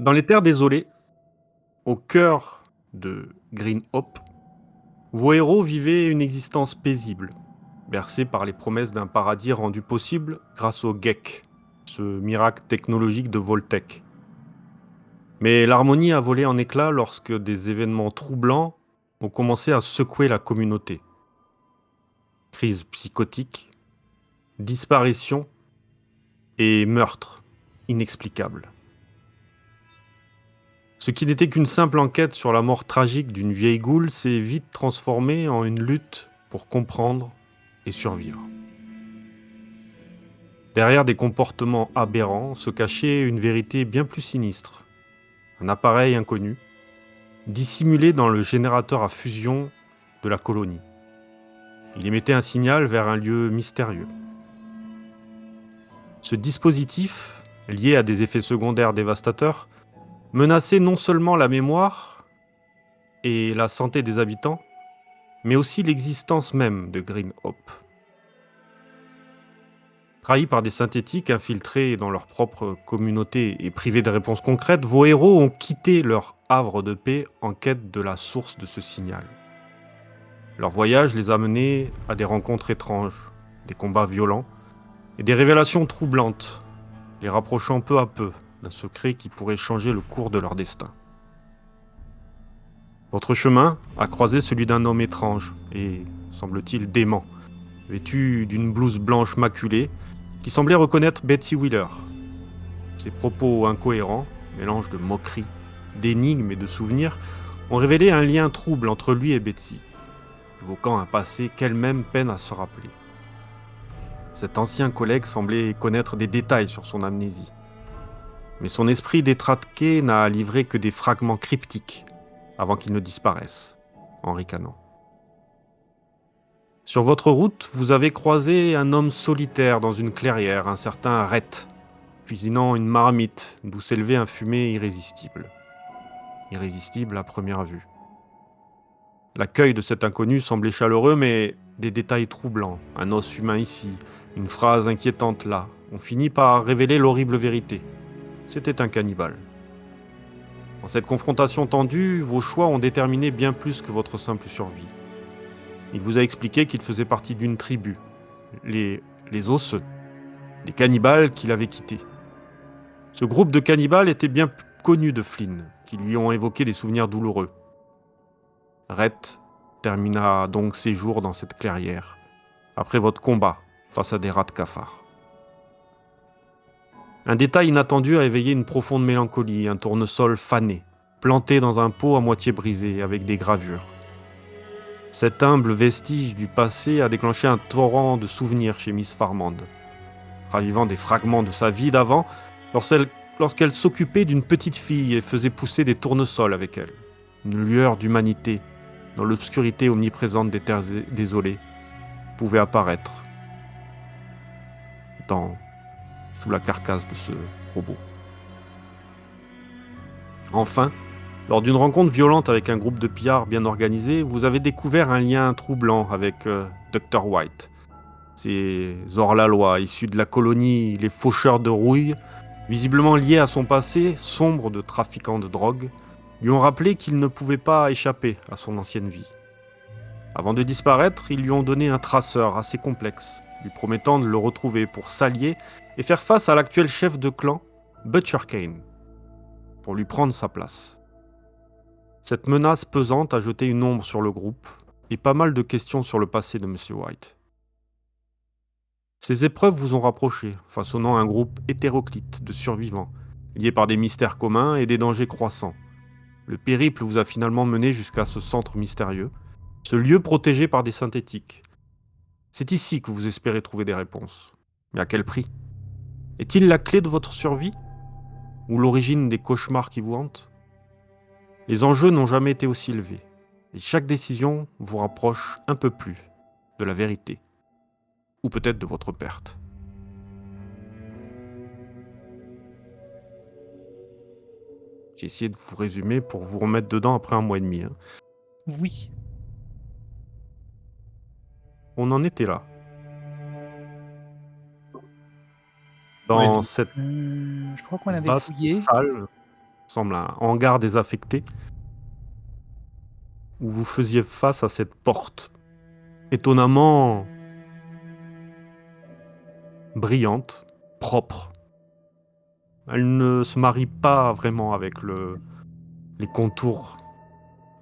Dans les terres désolées, au cœur de Green Hope, vos héros vivaient une existence paisible, bercée par les promesses d'un paradis rendu possible grâce au GECK, ce miracle technologique de Voltec. Mais l'harmonie a volé en éclats lorsque des événements troublants ont commencé à secouer la communauté. Crise psychotique, disparition et meurtre inexplicable. Ce qui n'était qu'une simple enquête sur la mort tragique d'une vieille goule s'est vite transformé en une lutte pour comprendre et survivre. Derrière des comportements aberrants se cachait une vérité bien plus sinistre. Un appareil inconnu, dissimulé dans le générateur à fusion de la colonie. Il émettait un signal vers un lieu mystérieux. Ce dispositif, lié à des effets secondaires dévastateurs, menaçait non seulement la mémoire et la santé des habitants, mais aussi l'existence même de Green Hope. Trahis par des synthétiques infiltrés dans leur propre communauté et privés de réponses concrètes, vos héros ont quitté leur havre de paix en quête de la source de ce signal. Leur voyage les a menés à des rencontres étranges, des combats violents et des révélations troublantes, les rapprochant peu à peu d'un secret qui pourrait changer le cours de leur destin. Votre chemin a croisé celui d'un homme étrange et, semble-t-il, dément, vêtu d'une blouse blanche maculée, qui semblait reconnaître Betsy Wheeler. Ses propos incohérents, mélange de moquerie, d'énigmes et de souvenirs, ont révélé un lien trouble entre lui et Betsy, évoquant un passé qu'elle-même peine à se rappeler. Cet ancien collègue semblait connaître des détails sur son amnésie. Mais son esprit détraqué n'a livré que des fragments cryptiques avant qu'il ne disparaisse, en ricanant. Sur votre route, vous avez croisé un homme solitaire dans une clairière, un certain Rhett, cuisinant une marmite d'où s'élevait un fumet irrésistible. Irrésistible à première vue. L'accueil de cet inconnu semblait chaleureux, mais des détails troublants, un os humain ici, une phrase inquiétante là, ont fini par révéler l'horrible vérité. C'était un cannibale. Dans cette confrontation tendue, vos choix ont déterminé bien plus que votre simple survie. Il vous a expliqué qu'il faisait partie d'une tribu, les osseux, des cannibales qu'il avait quittés. Ce groupe de cannibales était bien connu de Flynn, qui lui ont évoqué des souvenirs douloureux. Rhett termina donc ses jours dans cette clairière, après votre combat face à des rats de cafard. Un détail inattendu a éveillé une profonde mélancolie, un tournesol fané, planté dans un pot à moitié brisé avec des gravures. Cet humble vestige du passé a déclenché un torrent de souvenirs chez Miss Farmand, ravivant des fragments de sa vie d'avant lorsqu'elle s'occupait d'une petite fille et faisait pousser des tournesols avec elle. Une lueur d'humanité, dans l'obscurité omniprésente des terres désolées, pouvait apparaître sous la carcasse de ce robot. Enfin, lors d'une rencontre violente avec un groupe de pillards bien organisé, vous avez découvert un lien troublant avec Dr. White. Ces hors-la-loi, issus de la colonie, les faucheurs de rouille, visiblement liés à son passé sombre de trafiquant de drogue, lui ont rappelé qu'il ne pouvait pas échapper à son ancienne vie. Avant de disparaître, ils lui ont donné un traceur assez complexe, lui promettant de le retrouver pour s'allier et faire face à l'actuel chef de clan, Butcher Kane, pour lui prendre sa place. Cette menace pesante a jeté une ombre sur le groupe et pas mal de questions sur le passé de M. White. Ces épreuves vous ont rapprochés, façonnant un groupe hétéroclite de survivants, liés par des mystères communs et des dangers croissants. Le périple vous a finalement mené jusqu'à ce centre mystérieux, ce lieu protégé par des synthétiques. C'est ici que vous espérez trouver des réponses. Mais à quel prix ? Est-il la clé de votre survie ? Ou l'origine des cauchemars qui vous hantent ? Les enjeux n'ont jamais été aussi élevés, et chaque décision vous rapproche un peu plus de la vérité, ou peut-être de votre perte. J'ai essayé de vous résumer pour vous remettre dedans après 1 mois et demi. Oui. On en était là. Ouais, Dans donc, cette Je crois qu'on avait vaste fouillé. salle, semble un hangar désaffecté, où vous faisiez face à cette porte, étonnamment brillante, propre. Elle ne se marie pas vraiment avec les contours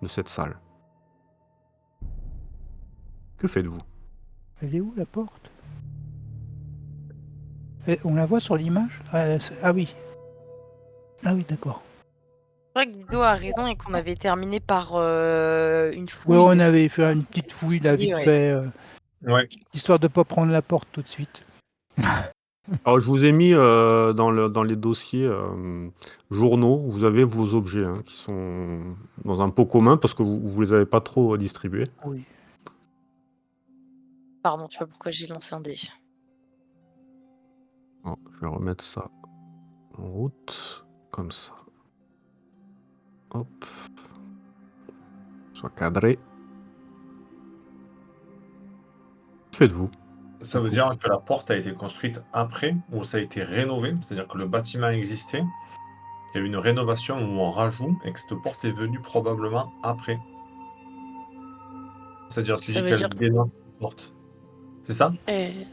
de cette salle. Que faites-vous? Elle est où la porte? On la voit sur l'image? Ah oui. Ah oui, d'accord. Je crois que Guido a raison et qu'on avait terminé par une Ouais, fouille. on avait fait une petite fouille là, vite Ouais. fait, Ouais. histoire de pas prendre la porte tout de suite. Alors, je vous ai mis dans les dossiers journaux, vous avez vos objets qui sont dans un pot commun parce que vous les avez pas trop distribués. Oui. Pardon, tu vois pourquoi j'ai lancé un dé. Alors, je vais remettre ça en route, comme ça. Hop. Soit cadré. Que faites-vous? Ça veut dire que la porte a été construite après ou ça a été rénové, c'est-à-dire que le bâtiment existait, il y a eu une rénovation ou un rajout et que cette porte est venue probablement après. C'est-à-dire, tu Ça dis veut dire qu'elle dénote la porte. C'est ça? eh,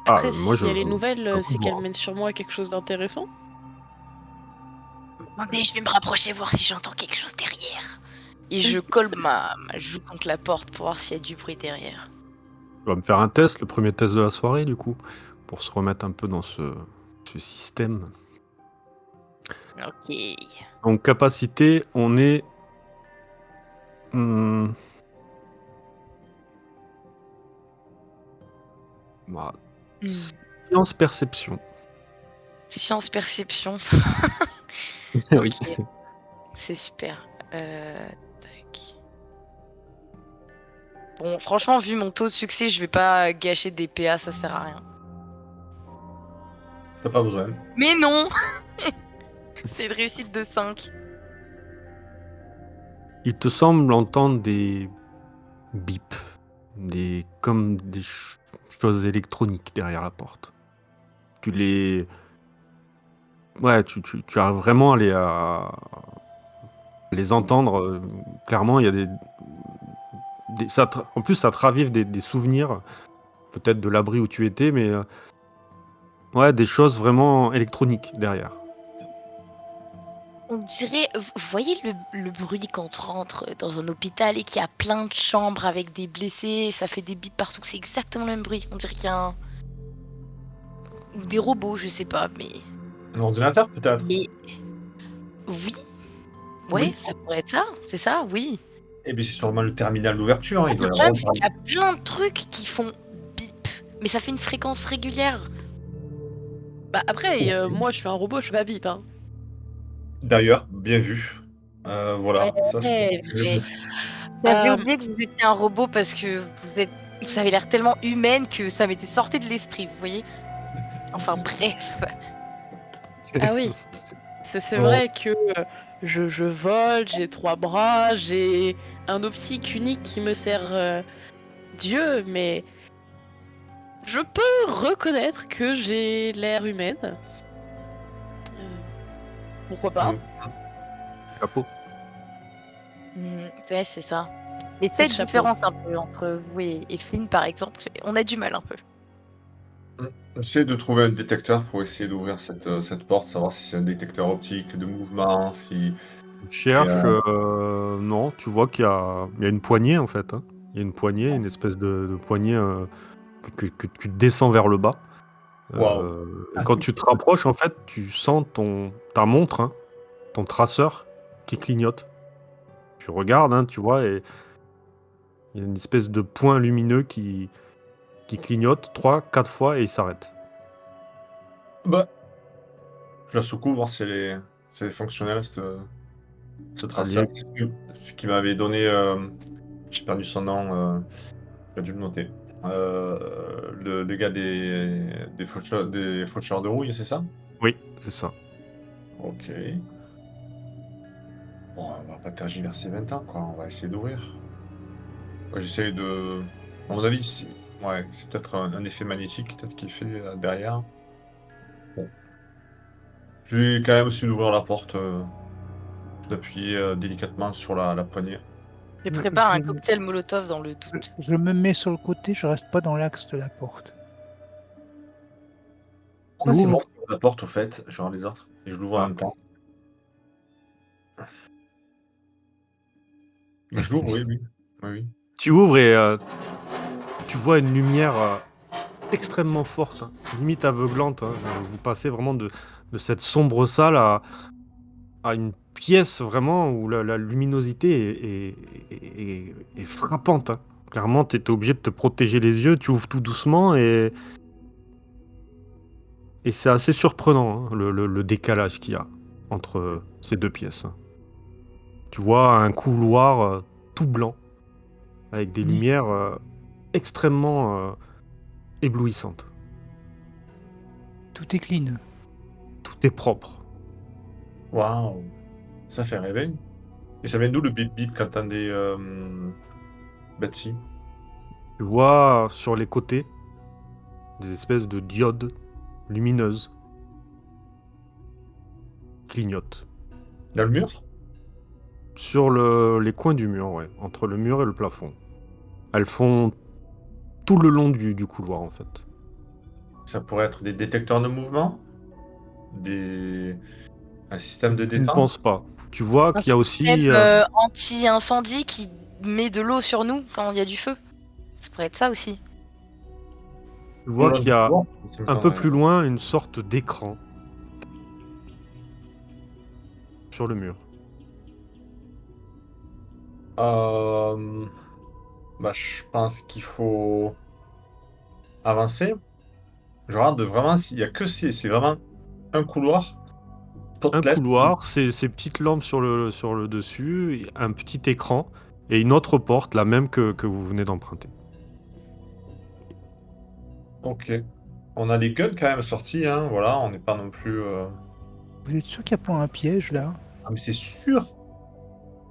après, Moi si elle est nouvelle, je c'est vois. qu'elle mène sur moi quelque chose d'intéressant. Attendez, je vais me rapprocher voir si j'entends quelque chose derrière. Et je colle ma joue contre la porte pour voir s'il y a du bruit derrière. On va me faire un test, le premier test de la soirée du coup, pour se remettre un peu dans ce système. Ok. Donc capacité, on est... bah, science perception. Science perception. Oui. Ok. C'est super. Tac. Bon, franchement, vu mon taux de succès, je vais pas gâcher des PA, ça sert à rien. T'as pas besoin. Mais non. C'est une réussite de 5. Il te semble entendre des bips, comme des choses électroniques derrière la porte. Tu les... Ouais, tu arrives vraiment à les entendre. Clairement, il y a en plus, ça te ravive des souvenirs, peut-être de l'abri où tu étais, mais ouais, des choses vraiment électroniques derrière. On dirait, vous voyez le bruit quand on rentre dans un hôpital et qu'il y a plein de chambres avec des blessés, et ça fait des bips partout, c'est exactement le même bruit. On dirait qu'il y a un... Ou des robots, je sais pas, mais... Un ordinateur peut-être? Mais... Oui. Ouais, Oui. ça pourrait être ça, c'est ça, oui. Et bien c'est sûrement le terminal d'ouverture, hein, il Le doit y problème, avoir... c'est qu'il y a plein de trucs qui font bip, mais ça fait une fréquence régulière. Bah après, Ok. moi je suis un robot, je suis pas bip. Hein. D'ailleurs, bien vu. Voilà, ça c'est... Ouais, vrai. J'avais oublié que vous étiez un robot parce que vous avez l'air tellement humaine que ça m'était sorti de l'esprit, vous voyez. Enfin bref. Ah oui, c'est Non. vrai que je vole, j'ai 3 bras, j'ai un optique unique qui me sert Dieu, mais je peux reconnaître que j'ai l'air humaine. Pourquoi pas? Chapeau. Ouais, c'est ça. Mais C'est cette le chapeau. différence un peu entre vous et Flynn, par exemple, on a du mal un peu. J'essaie de trouver un détecteur pour essayer d'ouvrir cette porte, savoir si c'est un détecteur optique de mouvement, si... Tu cherches, non, tu vois qu'il y a une poignée en fait. Il y a une poignée, une espèce de poignée que tu descends vers le bas. Waouh. Et quand tu te rapproches, en fait, tu sens ta montre, ton traceur qui clignote. Tu regardes, tu vois, et il y a une espèce de point lumineux qui clignote 3-4 fois et il s'arrête. Bah, je la secoue, voir si elle est fonctionnelle, ce traceur. Allez, C'est ce qui m'avait donné, j'ai perdu son nom, j'ai dû le noter. Le gars des faucheurs de rouille, c'est ça? oui, c'est ça. Ok. Bon, on va pas tergiverser 20 ans, quoi. On va essayer d'ouvrir. Ouais, j'essaye de... À mon avis, ouais, c'est peut-être un effet magnétique peut-être qui fait derrière. Je vais quand même essayer d'ouvrir la porte, d'appuyer délicatement sur la poignée. Je Je, prépare un je- cocktail Molotov dans le je- doute. je me mets sur le côté, je reste pas dans l'axe de la porte. Ah, c'est moi J'ouvre. qui ouvre la porte au fait, genre les autres, et je l'ouvre en Ah. même temps. Je l'ouvre, oui, oui. Oui, oui. Tu ouvres et tu vois une lumière extrêmement forte, hein, limite aveuglante, hein. Vous passez vraiment de cette sombre salle à une pièce vraiment où la luminosité est frappante, hein. Clairement, tu étais obligé de te protéger les yeux, tu ouvres tout doucement et c'est assez surprenant, hein, le décalage qu'il y a entre ces deux pièces, hein. Tu vois un couloir tout blanc avec des Oui. lumières extrêmement éblouissantes. Tout est clean. Tout est propre. Waouh! Ça fait rêver. Et ça vient d'où le bip bip qu'entendait Betsy? Tu vois sur les côtés des espèces de diodes lumineuses qui clignotent. Dans le mur? Sur les coins du mur, ouais, entre le mur et le plafond. Elles font tout le long du couloir en fait. Ça pourrait être des détecteurs de mouvement? Des un système de Je ne défense? pense pas. Tu vois Un qu'il y a système aussi anti-incendie qui met de l'eau sur nous quand il y a du feu. Ça pourrait être ça aussi. tu Tout le vois long qu'il du y a couloir? Ça un peu m'étonnerait. plus loin une sorte d'écran sur le mur. Hem, Bah, je pense qu'il faut avancer. Je regarde vraiment s'il y a que c'est vraiment un couloir, Un spotless. couloir, ces petites lampes sur le dessus, et un petit écran et une autre porte, la même que vous venez d'emprunter. OK. On a les guns quand même sortis, hein, voilà, on n'est pas non plus, Vous êtes sûr qu'il n'y a pas un piège là? ah mais c'est sûr!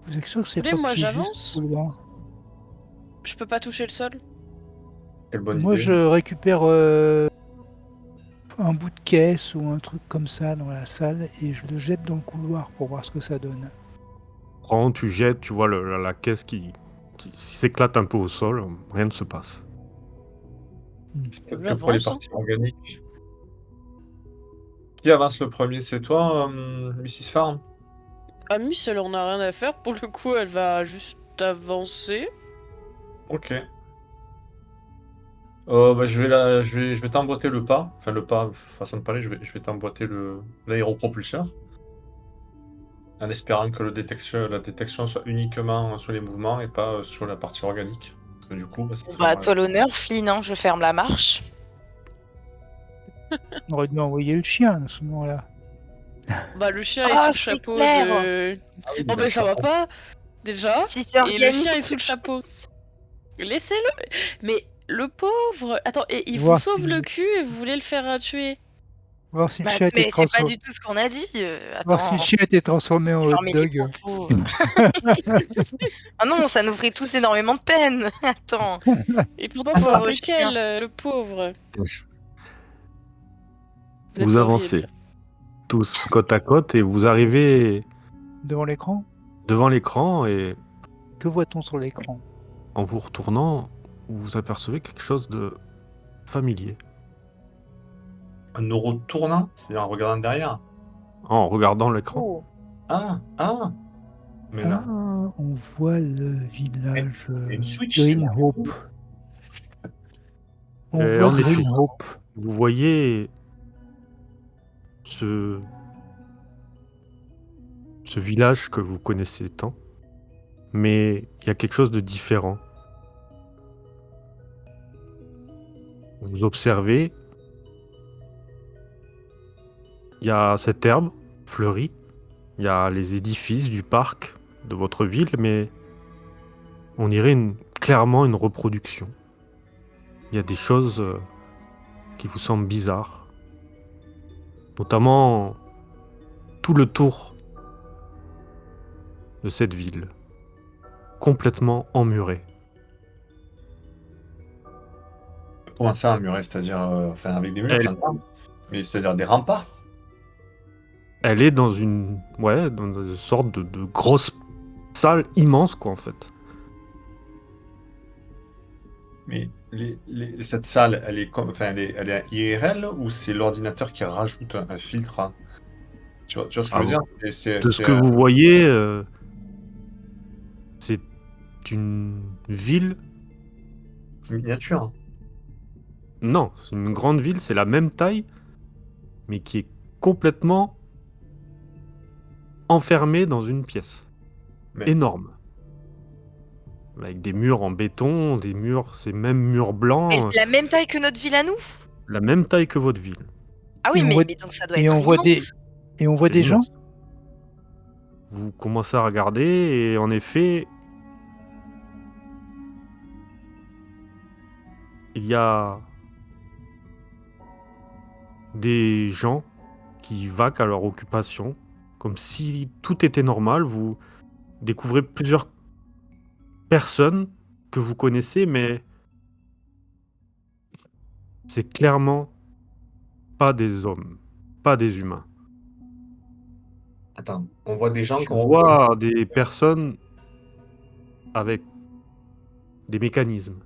Vous êtes sûr que c'est Allez, pas moi piégé ce j'avance. couloir? Je peux pas toucher le sol. Quelle bonne Moi idée. je récupère un bout de caisse ou un truc comme ça dans la salle et je le jette dans le couloir pour voir ce que ça donne. Prends, tu jettes, tu vois la caisse qui s'éclate un peu au sol, rien ne se passe. C'est peut-être que pour les J'avance, hein. parties organiques. Qui avance le premier? C'est toi, Mrs. Farm? Amice, elle en a rien à faire. Pour le coup, elle va juste avancer. OK. Bah, je vais t'emboîter le pas, enfin le pas, façon de parler, je vais t'emboîter l'aéropropulseur, en espérant que la détection soit uniquement sur les mouvements et pas, sur la partie organique. Parce que du coup, bah, ça Bon serait bah, à moins toi l'honneur, Flynn, hein, je ferme la marche. On aurait dû envoyer le chien à ce moment-là. Bah, le chien est Ah, sous le c'est chapeau clair! de. ah oui, Oh, bien ben ça sûr. va pas, déjà. Si c'est Et le chien est organique. sous le chapeau. Laissez-le. Mais le pauvre. Attends, et il vous Voir sauve si, le cul et vous voulez le faire tuer. voir si le Bah, chien était mais c'est pas transformé. du tout ce qu'on a dit. Voir si le Attends, chien était transformé en hot fermez les dog. propos. Ah non, ça nous ferait tous énormément de peine. Attends, Et pourtant, pauvre c'était chien. quel, le pauvre. Vous Vous êtes avancez horrible. tous côte à côte et vous arrivez Devant l'écran? devant l'écran et Que voit-on sur l'écran? en vous retournant, vous apercevez quelque chose de familier. Un euro tournant? C'est-à-dire en regardant derrière? En regardant l'écran, Oh. Ah! Ah! Mais Ah, non, on voit le village il y a une Switch, c'est Green marqué. Hope. On Et voit en effet, Green Hope. vous voyez ce village que vous connaissez tant, mais il y a quelque chose de différent. Vous observez, il y a cette herbe fleurie, il y a les édifices du parc de votre ville, mais on dirait clairement une reproduction. Il y a des choses qui vous semblent bizarres, notamment tout le tour de cette ville, complètement emmuré. Comment ça, un muret? C'est-à-dire, enfin avec des murs, Elle, j'entends. Mais c'est-à-dire des remparts? Elle est dans une sorte de grosse salle immense, quoi, en fait. Mais cette salle, elle est elle est IRL ou c'est l'ordinateur qui rajoute un filtre, hein? Tu vois ce que je Ah, veux dire? de ce que vous voyez, c'est une ville. Miniature, hein? Non, c'est une grande ville, c'est la même taille, mais qui est complètement enfermée dans une pièce. Mais Énorme. Avec des murs en béton, ces mêmes murs Mais blancs, la même taille que notre ville à nous? la même taille que votre ville. Ah oui, Et on mais, voit- mais donc ça doit Et être on voit des, immense. et on voit C'est des gens. immense. Vous commencez à regarder et en effet, il y a des gens qui vaquent à leur occupation, comme si tout était normal. Vous découvrez plusieurs personnes que vous connaissez, mais c'est clairement pas des hommes, pas des humains. attends, on voit des gens Tu qu'on reconnaît. vois des personnes avec des mécanismes.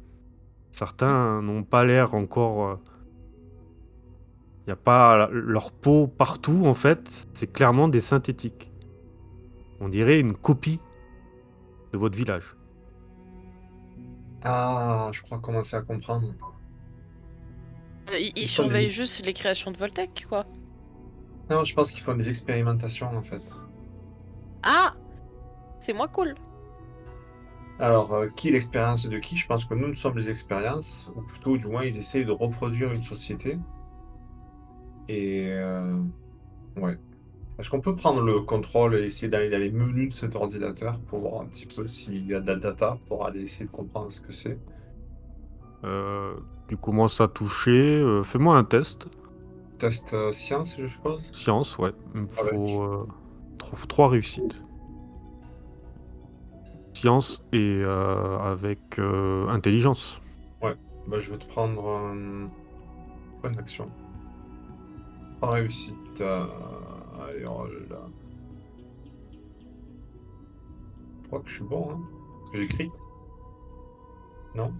Certains n'ont pas l'air encore. Il n'y a pas leur peau partout, en fait. C'est clairement des synthétiques. On dirait une copie de votre village. Ah, je crois commencer à comprendre. Ils Ils font surveillent des juste les créations de Voltec, quoi. non, je pense qu'ils font des expérimentations, en fait. Ah! C'est moins cool. Alors, qui est l'expérience de qui? Je pense que nous sommes les expériences, ou plutôt, du moins, ils essayent de reproduire une société et ouais. Est-ce qu'on peut prendre le contrôle et essayer d'aller dans les menus de cet ordinateur pour voir un petit peu s'il y a de la data, pour aller essayer de comprendre ce que c'est? Euh, Tu commences à toucher. Fais-moi un test. Test, science, je suppose? Science, ouais. Il me Avec? faut 3 réussites. Science et avec intelligence. Ouais. Bah, je vais te prendre, point d'action. 3 réussites, allez, oh là là. Je crois que je suis bon, hein? Parce que j'écris? Non?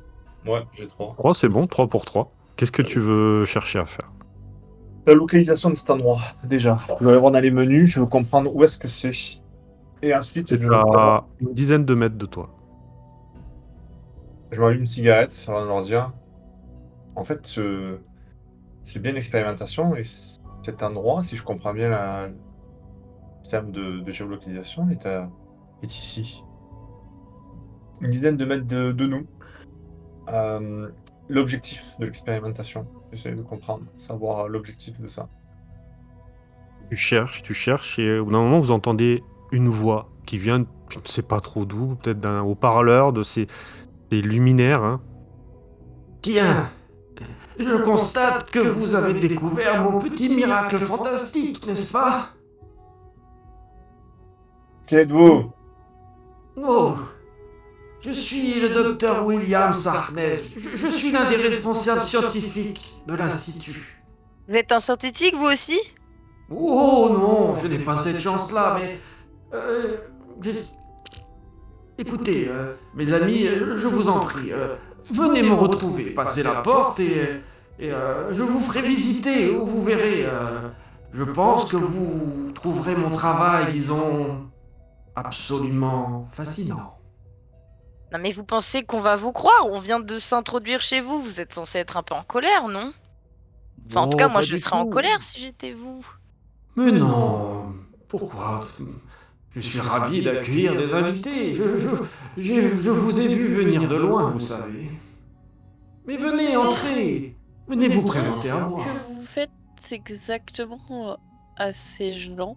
Ouais, j'ai 3. 3, c'est bon, 3 pour 3. Qu'est-ce que tu veux chercher à faire? La localisation de cet endroit, déjà. Je vais aller voir dans les menus, je veux comprendre où est-ce que c'est. Et ensuite, C'est à une dizaine de mètres de toi. je m'allume une cigarette avant de leur dire. En fait, c'est bien l'expérimentation et cet endroit, si je comprends bien le système de géolocalisation, est ici. Une dizaine de mètres de nous. L'objectif de l'expérimentation, j'essaie de comprendre, savoir l'objectif de ça. Tu cherches, et au bout d'un moment, vous entendez une voix qui vient, je ne sais pas trop d'où, peut-être d'un haut-parleur, de ces luminaires. Hein. Tiens, je constate que vous avez découvert mon petit miracle fantastique, n'est-ce pas? Qui êtes-vous? Oh, je suis le docteur William Sartnez. Je suis l'un des responsables scientifiques de l'Institut. Vous êtes un synthétique, vous aussi? Oh non, je n'ai pas cette chance-là, mais... je- Écoutez, mes amis, je vous en prie, venez me retrouver, passez la porte et je vous ferai visiter, vous verrez. Je pense que vous trouverez mon travail, disons, absolument fascinant. Non mais vous pensez qu'on va vous croire? On vient de s'introduire chez vous, vous êtes censé être un peu en colère, non? Enfin, en tout cas, moi, je serais en colère si j'étais vous. Mais non, pourquoi? Je suis ravi d'accueillir des invités. Je vous ai vu venir de loin, vous savez. Mais venez, entrez. Venez vous présenter à moi. Que vous faites exactement à ces gens?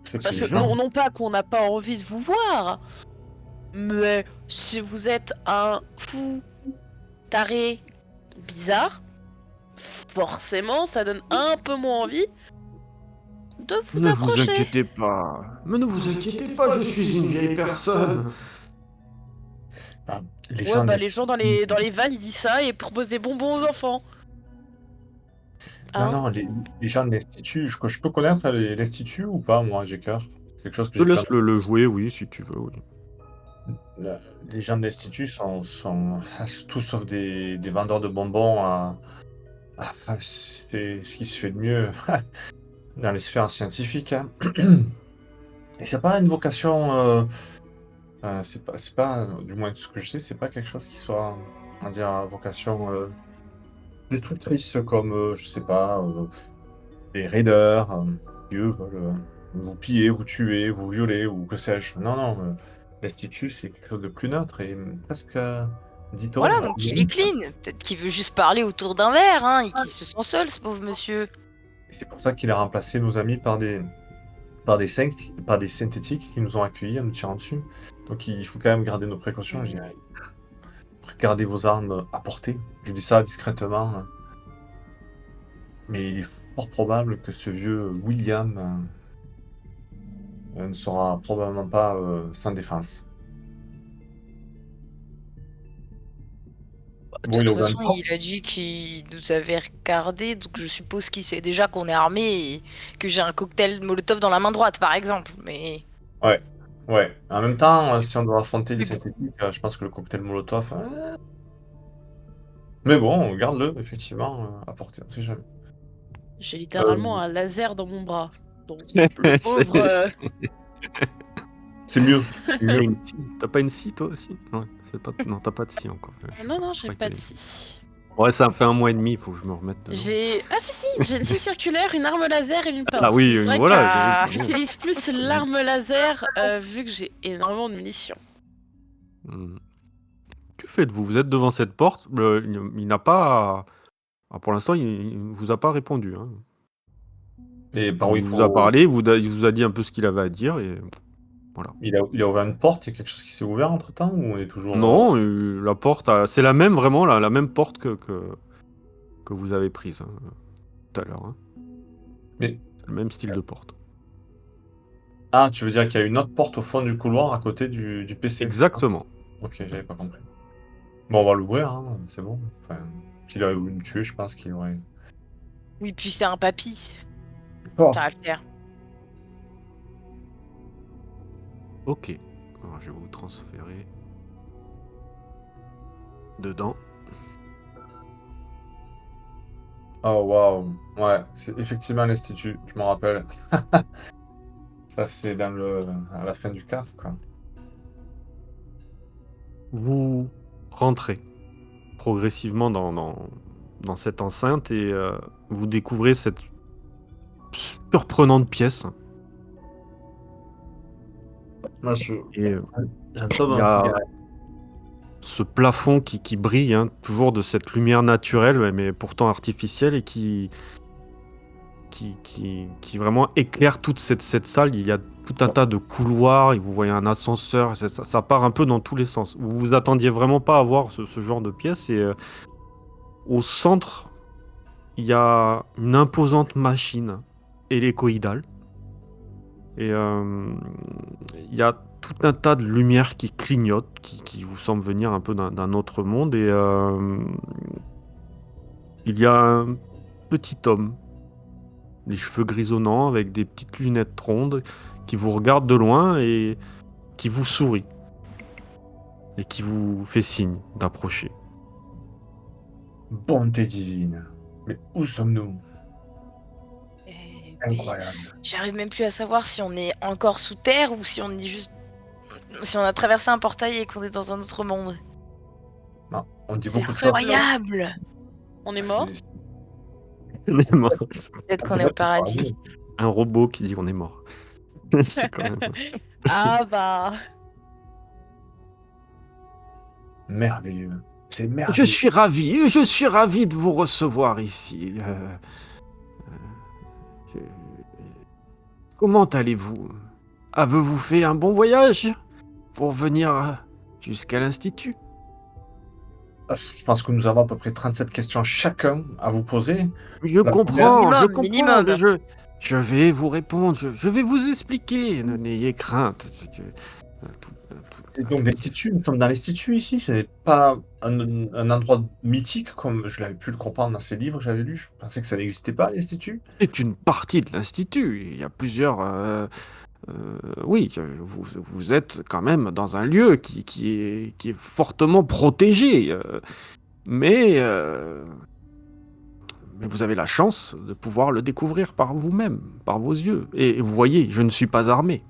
C'est Parce ces que gens. non pas qu'on n'a pas envie de vous voir, mais si vous êtes un fou taré bizarre, forcément ça donne un peu moins envie de vous Ne vous approcher. inquiétez pas. Mais ne vous inquiétez pas, je suis une vieille personne. Ah, les Ouais, gens bah des- les gens dans les vannes ils disent ça et proposent des bonbons aux enfants. Hein? non, les gens de l'Institut, je peux connaître l'Institut ou pas, moi, j'ai cœur? Quelque chose que Je j'ai te pu laisse le jouer, oui, si tu veux, oui. Les gens de l'Institut sont tout sauf des vendeurs de bonbons enfin, c'est ce qui se fait de mieux dans les sphères scientifiques, hein. Et c'est pas une vocation, c'est pas, du moins de ce que je sais, c'est pas quelque chose qui soit, on va dire, à vocation, destructrice comme, je sais pas, les raiders, qui eux veulent, vous piller, vous tuer, vous violer ou que sais-je. Non, non, l'institut, c'est quelque chose de plus neutre et presque, dit-on, Voilà, donc il est clean. Peut-être qu'il veut juste parler autour d'un verre, hein, et qu'il se sent seul, ce pauvre monsieur. c'est pour ça qu'il a remplacé nos amis par des synthétiques qui nous ont accueillis en nous tirant dessus. Donc il faut quand même garder nos précautions, je dirais. Gardez vos armes à portée. Je dis ça discrètement, mais il est fort probable que ce vieux William, ne sera probablement pas, sans défense. De Bon, il toute a ouvert une façon, porte. il a dit qu'il nous avait regardé, donc je suppose qu'il sait déjà qu'on est armé et que j'ai un cocktail Molotov dans la main droite, par exemple. Mais Ouais, ouais. En même temps, si on doit affronter des Mais bon. synthétiques, je pense que le cocktail Molotov, mais bon, garde-le effectivement, à portée, on sait jamais. J'ai Heu, littéralement un laser dans mon bras. Donc, le pauvre. c'est mieux, c'est Et mieux. une scie. T'as pas une scie toi aussi? Ouais, non, t'as pas de scie encore. Non, Je j'ai croyais pas que de t'avais- scie. Ouais, ça fait un mois et demi, il faut que je me remette dedans. Ah si, j'ai une scie circulaire, une arme laser et une pince. Ah oui, Mais c'est vrai voilà, que bon. j'utilise plus l'arme laser vu que j'ai énormément de munitions. Mmh. Que faites-vous? Vous êtes devant cette porte, il n'a pas pour l'instant, il vous a pas répondu, hein. Et par où Il il vous a faut parlé, il vous a dit un peu ce qu'il avait à dire et voilà. il a ouvert une porte, il y a quelque chose qui s'est ouvert entre-temps ou on est toujours, Non, la porte c'est la même vraiment la même porte que vous avez prise, hein, tout à l'heure, hein. mais C'est le même style de porte. ah, tu veux dire qu'il y a une autre porte au fond du couloir à côté du PC, c'est ça? Exactement. OK, j'avais pas compris. Bon, on va l'ouvrir, hein, c'est bon. Enfin, s'il avait voulu me tuer, je pense qu'il aurait oui, puis c'est un papy, oh! ça va le faire. OK. Alors je vais vous transférer dedans. Oh waouh! Ouais, c'est effectivement l'institut, je m'en rappelle. Ça, c'est à la fin du 4, quoi. Vous rentrez progressivement dans cette enceinte et vous découvrez cette surprenante pièce Moi, et j'entends il y a ce plafond qui brille, hein, toujours de cette lumière naturelle, ouais, mais pourtant artificielle et qui vraiment éclaire toute cette salle. Il y a tout un tas de couloirs et vous voyez un ascenseur, ça part un peu dans tous les sens. Vous vous attendiez vraiment pas à voir ce genre de pièce et au centre, il y a une imposante machine hélicoïdale et il y a tout un tas de lumières qui clignotent, qui vous semblent venir un peu d'un autre monde et il y a un petit homme, les cheveux grisonnants avec des petites lunettes rondes, qui vous regarde de loin et qui vous sourit et qui vous fait signe d'approcher. bonté divine. Mais où sommes-nous? Mais Incroyable. j'arrive même plus à savoir si on est encore sous terre ou si on est juste. Si on a traversé un portail et qu'on est dans un autre monde. Non, on dit C'est beaucoup de choses. Incroyable! On est mort. On est mort. Peut-être qu'on est au paradis. Un robot qui dit on est mort. C'est quand même... Ah bah. Merveilleux. C'est Je merveilleux. je suis ravi de vous recevoir ici. Je- Comment allez-vous? Avez-vous fait un bon voyage pour venir jusqu'à l'Institut? Je pense que nous avons à peu près 37 questions chacun à vous poser. Je La comprends, je Minimum, comprends, minimum. mais je vais vous répondre, je vais vous expliquer, n'ayez crainte. Et donc l'Institut, nous sommes dans l'Institut ici, c'est pas un endroit mythique comme je l'avais pu le comprendre dans ces livres que j'avais lus. Je pensais que ça n'existait pas, l'Institut. C'est une partie de l'institut. Il y a plusieurs. Oui, vous êtes quand même dans un lieu qui est fortement protégé. Mais vous avez la chance de pouvoir le découvrir par vous-même, par vos yeux. Et vous voyez, je ne suis pas armé.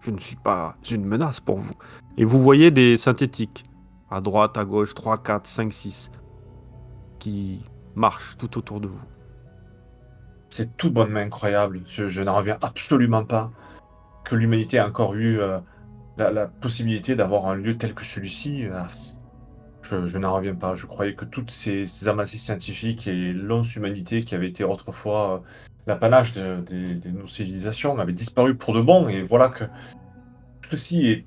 Je ne suis pas une menace pour vous. Et vous voyez des synthétiques, à droite, à gauche, 3, 4, 5, 6, qui marchent tout autour de vous. C'est tout bonnement incroyable. Je n'en reviens absolument pas que l'humanité a encore eu la possibilité d'avoir un lieu tel que celui-ci. Je n'en reviens pas. Je croyais que toutes ces avancées scientifiques et l'once humanité qui avait été autrefois l'apanage de nos civilisations avait disparu pour de bon. Et voilà que ceci est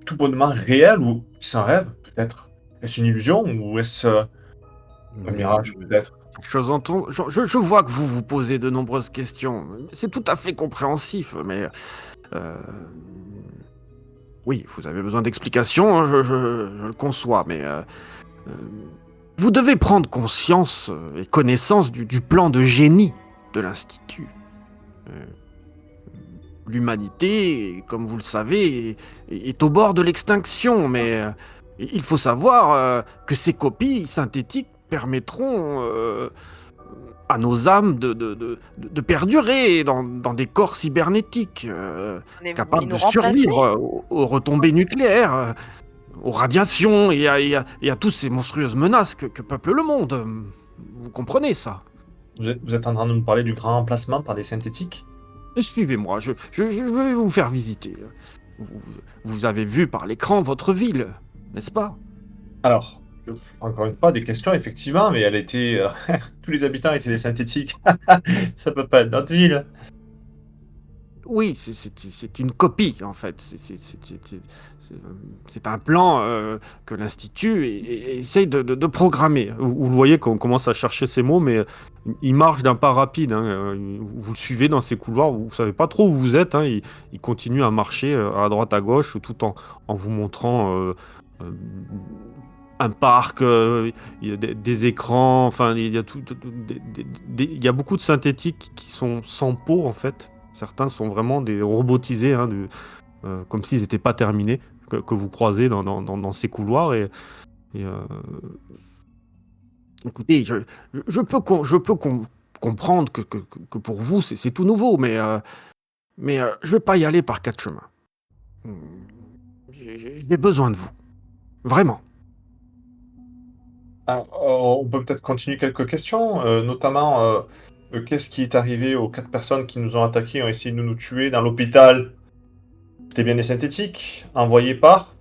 tout bonnement réel ou c'est un rêve, peut-être. Est-ce une illusion ou est-ce un mirage, peut-être? Quelque chose en ton... je vois que vous vous posez de nombreuses questions. C'est tout à fait compréhensif, mais... oui, vous avez besoin d'explications, hein, je le conçois, mais... vous devez prendre conscience et connaissance du plan de génie de l'Institut. L'humanité, comme vous le savez, est au bord de l'extinction, mais il faut savoir que ces copies synthétiques permettront à nos âmes de perdurer dans des corps cybernétiques, Mais capables nous de remplacer. survivre aux retombées nucléaires, aux radiations et à toutes ces monstrueuses menaces que peuple le monde. Vous comprenez ça? Vous êtes en train de nous parler du grand remplacement par des synthétiques? Suivez-moi, je vais vous faire visiter. Vous, vous avez vu par l'écran votre ville, n'est-ce pas? Alors, encore une fois, des questions, effectivement, mais elle était. Tous les habitants étaient des synthétiques. Ça peut pas être notre ville. Oui, c'est une copie, en fait. C'est un plan que l'Institut essaye de programmer. Vous le voyez qu'on commence à chercher ces mots, mais il marche d'un pas rapide. Hein. Vous le suivez dans ces couloirs, vous savez pas trop où vous êtes. Hein. Il continue à marcher à droite, à gauche, tout en vous montrant un parc, il y a des écrans, enfin, il y a, il y a beaucoup de synthétiques qui sont sans peau, en fait. Certains sont vraiment des robotisés, hein, comme s'ils n'étaient pas terminés, que vous croisez dans ces couloirs. Écoutez, je peux comprendre que pour vous, c'est tout nouveau, mais je vais pas y aller par quatre chemins. J'ai besoin de vous. Vraiment. Ah, on peut peut-être continuer quelques questions, notamment qu'est-ce qui est arrivé aux 4 personnes qui nous ont attaqués, ont essayé de nous tuer dans l'hôpital? C'était bien des synthétiques, envoyés par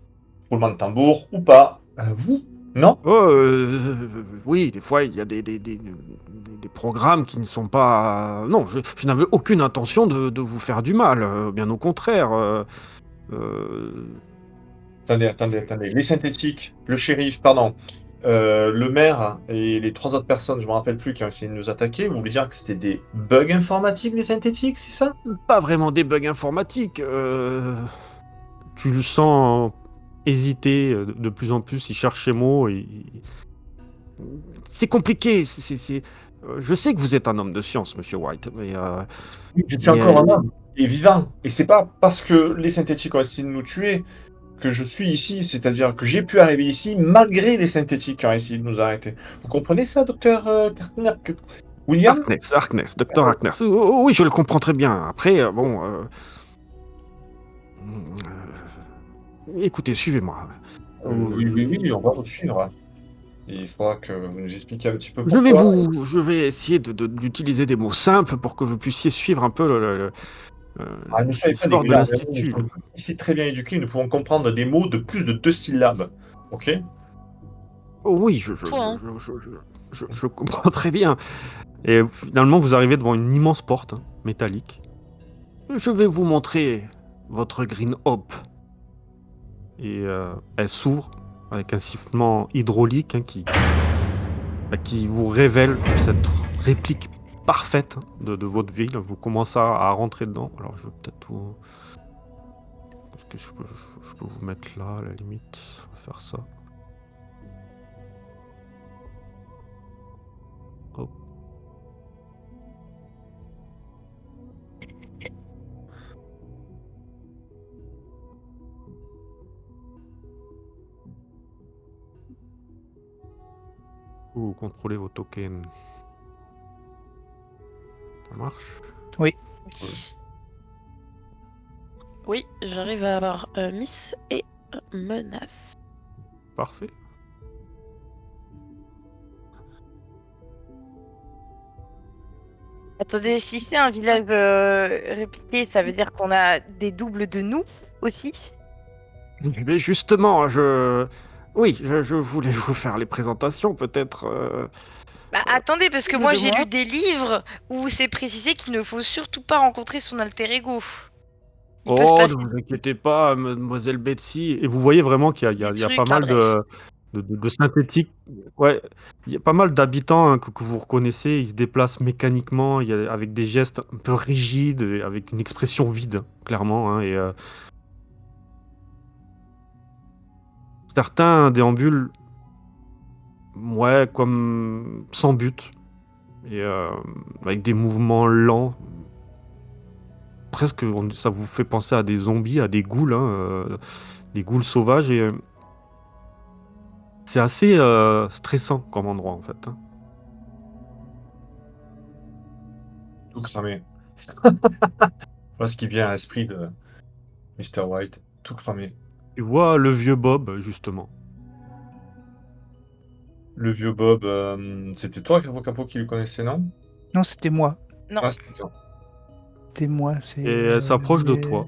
roulement de tambour ou pas? Vous? Non? Oh, oui, des fois, il y a des programmes qui ne sont pas... Non, je n'avais aucune intention de vous faire du mal, bien au contraire. Attendez. Les synthétiques, le shérif, pardon, le maire et les 3 autres personnes, je me rappelle plus, qui ont essayé de nous attaquer, vous voulez dire que c'était des bugs informatiques des synthétiques, c'est ça? Pas vraiment des bugs informatiques. Tu le sens hésiter de plus en plus, il cherche ses mots. C'est compliqué. Je sais que vous êtes un homme de science, Monsieur White, mais... Oui, je suis encore un homme et vivant. Et c'est pas parce que les synthétiques ont essayé de nous tuer que je suis ici, c'est-à-dire que j'ai pu arriver ici malgré les synthétiques qui ont essayé de nous arrêter. Vous comprenez ça, docteur William? Harkness, Dr. Harkness. Oui, je le comprends très bien. Après, bon... écoutez, suivez-moi. Oui, on va vous suivre. Et il faudra que vous nous expliquiez un petit peu pourquoi. Je vais essayer d'utiliser des mots simples pour que vous puissiez suivre un peu Ne soyez pas l'histoire de dégueulasse, l'Institut. nous sommes ici très bien éduqués, nous pouvons comprendre des mots de plus de 2 syllabes. Ok? Oh oui, Toi, hein. je comprends très bien. Et finalement, vous arrivez devant une immense porte métallique. Je vais vous montrer votre Green Hope. Et elle s'ouvre avec un sifflement hydraulique qui vous révèle cette réplique parfaite de votre ville. Vous commencez à rentrer dedans. Alors, je vais peut-être vous... Est-ce que je peux vous mettre là, à la limite? On va faire ça. Hop. Vous contrôlez vos tokens. Ça marche? Oui. Oui, j'arrive à avoir Miss et Menace. Parfait. Attendez, si c'est un village répliqué, ça veut dire qu'on a des doubles de nous aussi? Mais justement, oui, je voulais vous faire les présentations, peut-être. Bah attendez, parce que Deux moi de j'ai moi. lu des livres où c'est précisé qu'il ne faut surtout pas rencontrer son alter ego. Il peut se Oh, passer ne vous inquiétez pas, mademoiselle Betsy. Et vous voyez vraiment qu'il y a, des il y a pas trucs, mal bref. de synthétiques. Ouais, il y a pas mal d'habitants hein, que vous reconnaissez. Ils se déplacent mécaniquement, avec des gestes un peu rigides, et avec une expression vide, clairement. Hein, et certains déambulent, ouais, comme sans but, et avec des mouvements lents. Presque, ça vous fait penser à des zombies, à des ghouls, hein, des ghouls sauvages. Et c'est assez stressant comme endroit, en fait. Hein. Tout cramé. Voilà ce qui vient à l'esprit de Mr. White. Tout cramé. Tu vois le vieux Bob, justement. Le vieux Bob, c'était toi, Capo, qui le connaissais, non? Non, c'était moi. Non. Ah, c'était toi. C'était moi. Et elle s'approche de toi.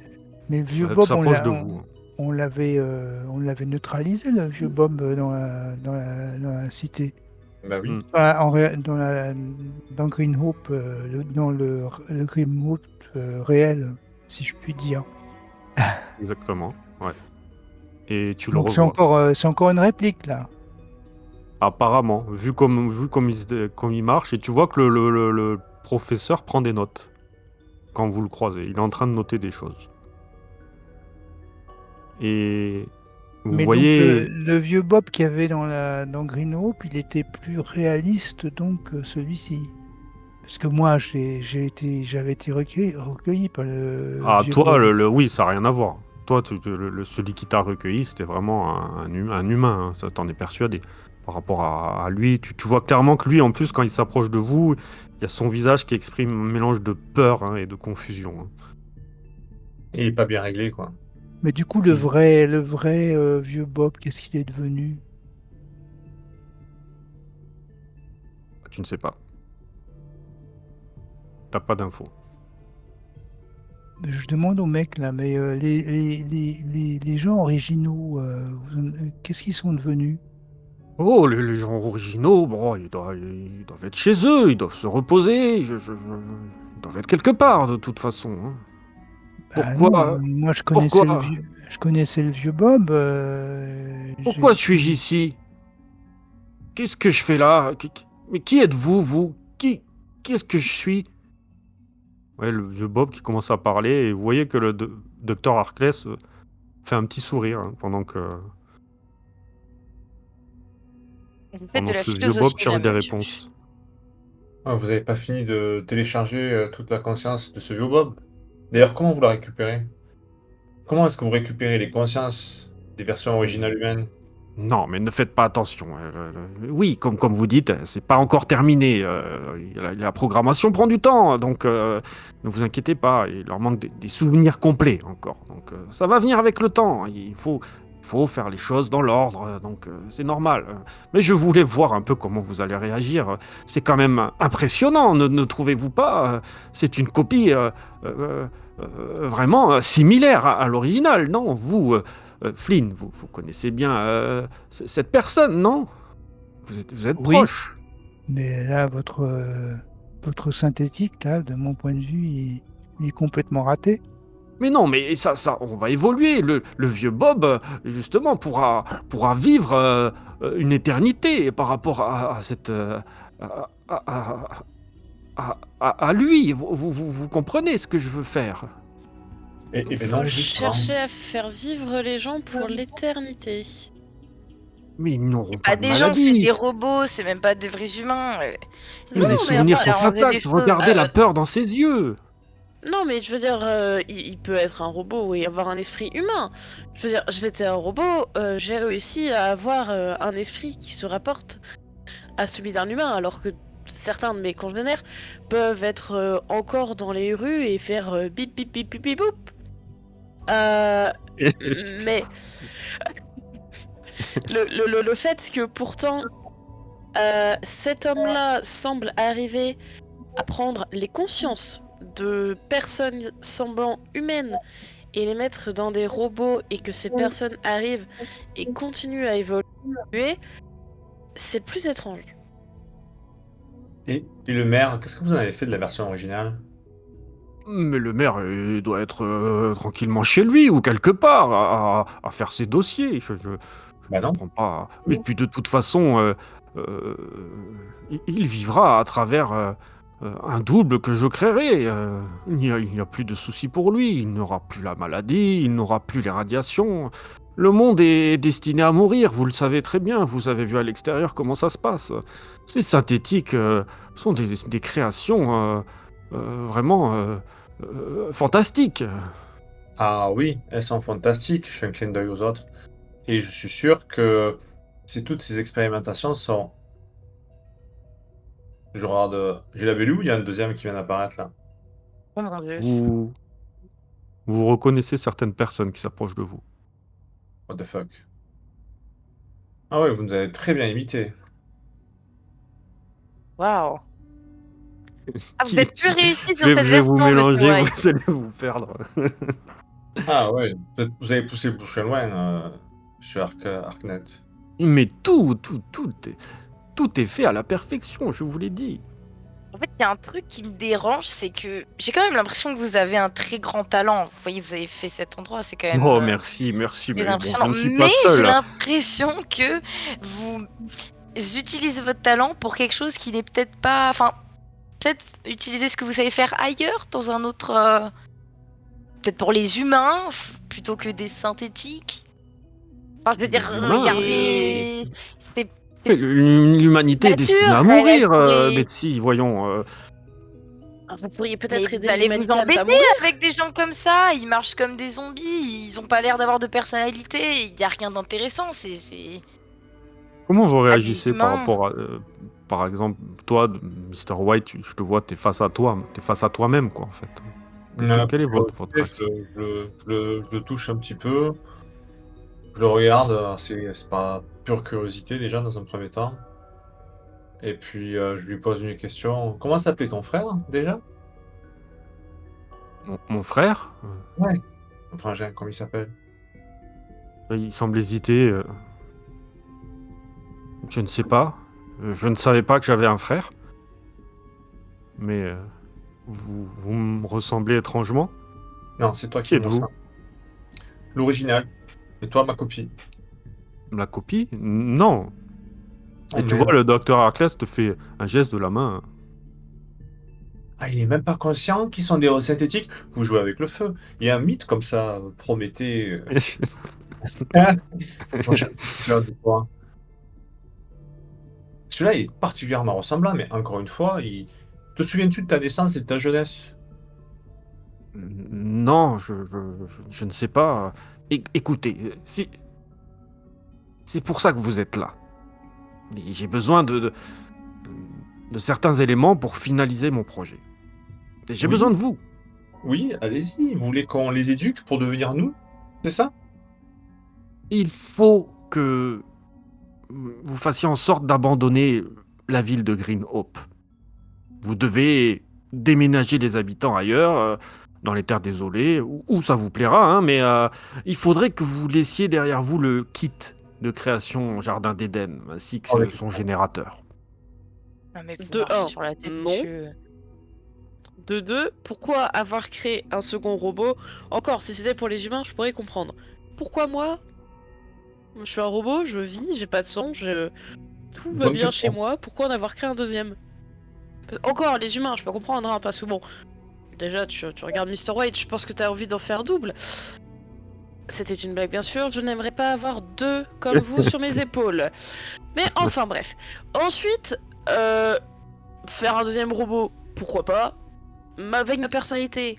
Mais le vieux Elle Bob, s'approche de vous. on l'avait neutralisé, le vieux Bob, dans la cité. Bah oui. Mm. Dans Green Hope, dans le Green Hope réel, si je puis dire. Exactement, ouais. Et tu le Donc revois. c'est encore une réplique là. Apparemment, vu comme comme il marche, et tu vois que le professeur prend des notes quand vous le croisez. Il est en train de noter des choses. Et vous Mais donc voyez... le vieux Bob qu'il y avait dans Green Hope, il était plus réaliste donc que celui-ci. Parce que moi j'avais été recueilli par le Ah, vieux toi, Bob. oui, ça n'a rien à voir. Toi, celui qui t'a recueilli, c'était vraiment un humain, hein, ça t'en est persuadé. Par rapport à lui, tu vois clairement que lui, en plus, quand il s'approche de vous, il y a son visage qui exprime un mélange de peur hein, et de confusion. Hein. Il est pas bien réglé, quoi. Mais du coup, le vrai vieux Bob, qu'est-ce qu'il est devenu? Tu ne sais pas. T'as pas d'infos. Je demande au mec là, mais les gens originaux, qu'est-ce qu'ils sont devenus? Oh, les gens originaux, bon, ils doivent être chez eux, ils doivent se reposer, ils doivent être quelque part de toute façon. Hein. Bah non, Pourquoi, moi pourquoi, je connaissais le vieux Bob. pourquoi suis-je ici? Qu'est-ce que je fais là? Mais qui êtes-vous, vous? Qui est-ce que je suis? Ouais, le vieux Bob qui commence à parler, et vous voyez que le docteur Harkless fait un petit sourire hein, Vous faites pendant de que la ce vieux Bob philosophie là, cherche des monsieur. réponses. Ah, vous avez pas fini de télécharger toute la conscience de ce vieux Bob? D'ailleurs, comment vous la récupérez? Comment est-ce que vous récupérez les consciences des versions originales humaines? Non, mais ne faites pas attention. Oui, comme vous dites, c'est pas encore terminé. La programmation prend du temps, donc ne vous inquiétez pas. Il leur manque des souvenirs complets encore. Donc ça va venir avec le temps. Il faut faire les choses dans l'ordre, donc c'est normal. Mais je voulais voir un peu comment vous allez réagir. C'est quand même impressionnant, ne trouvez-vous pas? C'est une copie vraiment similaire à l'original, non? Flynn, vous connaissez bien cette personne, non? Vous êtes Oui. proche. Mais là, votre synthétique, là, de mon point de vue, il est complètement raté. Mais non, mais ça, on va évoluer. Le vieux Bob, justement, pourra vivre une éternité par rapport à cette... à lui. Vous comprenez ce que je veux faire? Et ben Faut non, justement. chercher à faire vivre les gens pour l'éternité. Mais ils n'auront Pas pas de des gens, c'est des maladie. robots, c'est même pas des vrais humains. Mais Non, les mais souvenirs enfin, sont arranger des intacts. choses. Regardez la peur dans ses yeux. non, mais je veux dire, il peut être un robot et avoir un esprit humain. Je veux dire, j'étais un robot, j'ai réussi à avoir un esprit qui se rapporte à celui d'un humain, alors que certains de mes congénères peuvent être encore dans les rues et faire bip bip bip bip bip boop. Mais le fait que pourtant cet homme-là semble arriver à prendre les consciences de personnes semblant humaines et les mettre dans des robots et que ces personnes arrivent et continuent à évoluer, c'est plus étrange. Et le maire, qu'est-ce que vous en avez fait de la version originale? Mais le maire doit être tranquillement chez lui ou quelque part à faire ses dossiers. Je Bah non. comprends pas. Et puis de toute façon, il vivra à travers un double que je créerai. Il n'y a plus de soucis pour lui. Il n'aura plus la maladie, il n'aura plus les radiations. Le monde est destiné à mourir, vous le savez très bien. Vous avez vu à l'extérieur comment ça se passe. Ces synthétiques sont des créations vraiment fantastiques. Ah oui, elles sont fantastiques, je fais un clin d'œil aux autres. Et je suis sûr que toutes ces expérimentations sont. Je regarde. J'ai la Belou, il y a un deuxième qui vient d'apparaître là. Oh mon dieu. Vous, vous reconnaissez certaines personnes qui s'approchent de vous. What the fuck? Ah ouais, vous nous avez très bien imité. Waouh. Ah, vous Qui êtes plus est-il réussi Je sur vais, cette je vais vous version, monsieur mélanger, White. vous allez vous perdre. Ah ouais, vous avez poussé le bouchon loin, monsieur Harknet. Mais tout est fait à la perfection, je vous l'ai dit. En fait, il y a un truc qui me dérange, c'est que j'ai quand même l'impression que vous avez un très grand talent. Vous voyez, vous avez fait cet endroit, c'est quand même Oh, merci, très mais bon, je impressionnant. ne suis Mais pas j'ai seul. l'impression que vous utilisez votre talent pour quelque chose qui n'est peut-être pas... Enfin, peut-être utiliser ce que vous savez faire ailleurs, dans un autre... Peut-être pour les humains, plutôt que des synthétiques. Enfin, je veux dire, Les humains, regardez... C'est Mais l'humanité est destinée à nature, mourir, pourrait... Betsy, voyons. Vous pourriez Mais peut-être vous aider allez vous l'humanité à ne pas embêter mourir. avec des gens comme ça, ils marchent comme des zombies, ils ont pas l'air d'avoir de personnalité, il y a rien d'intéressant, c'est Comment vous pas des réagissez par humains. rapport à... par exemple, toi, Mr. White, je te vois, t'es face à toi, t'es face à toi-même, quoi, en fait. Quelle est votre Écoutez, réaction? je le touche un petit peu, je le regarde, c'est par pure curiosité déjà dans un premier temps. Et puis je lui pose une question. Comment s'appelait ton frère déjà? Mon frère, Ouais. Mon frangin, comment il s'appelle? il semble hésiter. Je ne sais pas. Je ne savais pas que j'avais un frère. Mais vous me ressemblez étrangement. Non, c'est toi Qui qui me êtes-vous? ressemble. L'original. Et toi, ma copie. La copie? Non. Oh Et tu vois, merde. le docteur Harkless te fait un geste de la main. Ah, il est même pas conscient qu'ils sont des héros synthétiques? Vous jouez avec le feu. Il y a un mythe comme ça, Prométhée. Moi, j'ai hâte de voir. Celui-là, il est particulièrement ressemblant, mais encore une fois, te souviens-tu de ta naissance et de ta jeunesse? Non, je ne sais pas. Écoutez, c'est pour ça que vous êtes là. Et j'ai besoin de certains éléments pour finaliser mon projet. Et j'ai Oui, besoin de vous. oui, allez-y. Vous voulez qu'on les éduque pour devenir nous? C'est ça? Il faut que vous fassiez en sorte d'abandonner la ville de Green Hope. Vous devez déménager les habitants ailleurs, dans les terres désolées, où ça vous plaira, hein, mais il faudrait que vous laissiez derrière vous le kit de création Jardin d'Éden, ainsi que Avec son générateur. Non mais vous De marchez un, sur la tête, non. monsieur. De deux, pourquoi avoir créé un second robot? Encore, si c'était pour les humains, je pourrais comprendre. Pourquoi moi? Je suis un robot, je vis, j'ai pas de sang, tout va Bonne bien chez question. moi, pourquoi en avoir créé un deuxième? Encore, les humains, je peux comprendre, hein, parce que bon, déjà, tu regardes Mr. White, je pense que t'as envie d'en faire double. C'était une blague, bien sûr. Je n'aimerais pas avoir 2 comme vous sur mes épaules. Mais enfin, bref. Ensuite, faire un deuxième robot, pourquoi pas. Avec ma personnalité,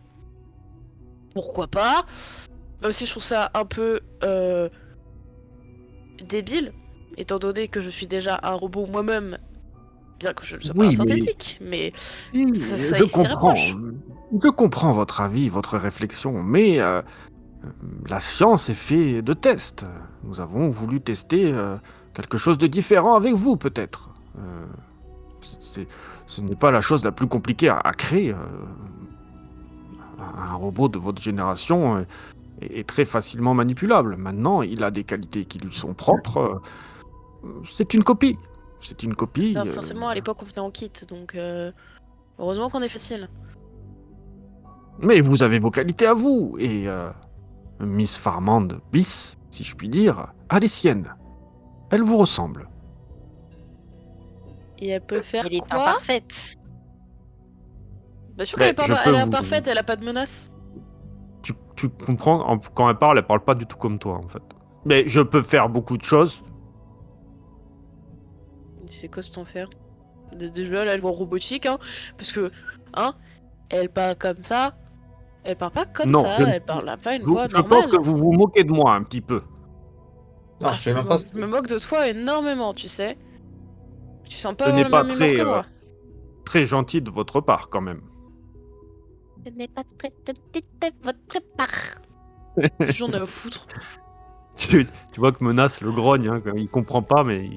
pourquoi pas. Même si je trouve ça un peu débile, étant donné que je suis déjà un robot moi-même, bien que je ne sois pas un Oui, mais synthétique, mais ça je s'y rapproche. comprends votre avis, votre réflexion, mais la science est faite de tests. Nous avons voulu tester quelque chose de différent avec vous, peut-être. C'est- Ce n'est pas la chose la plus compliquée à créer. Un robot de votre génération est très facilement manipulable. Maintenant, il a des qualités qui lui sont propres. C'est une copie. C'est une copie. Enfin, sincèrement, à l'époque, on venait en kit, donc heureusement qu'on est facile. Mais vous avez vos qualités à vous. Et Miss Farmand bis, si je puis dire, a les siennes. Elle vous ressemble. Et elle peut faire Elle est quoi? imparfaite. Bien sûr Mais qu'elle je est, peux elle est vous- imparfaite, elle a pas de menace. Tu comprends, quand elle parle pas du tout comme toi, en fait. Mais je peux faire beaucoup de choses. C'est quoi ce temps faire? Déjà, là, elle voit robotique, hein. Parce que, hein, elle parle comme ça. Elle parle pas comme Non, ça, elle parle pas une voix je pense que normale. vous vous moquez de moi un petit peu. Non, Ah, je sais même pas. je me moque de toi énormément, tu sais. Tu sens pas Ce n'est le pas même humour que très, moi. très gentil de votre part, quand même. Ce n'est pas très gentil de votre part. J'en ai à foutre. Tu vois que Menace le grogne, hein, il comprend pas, mais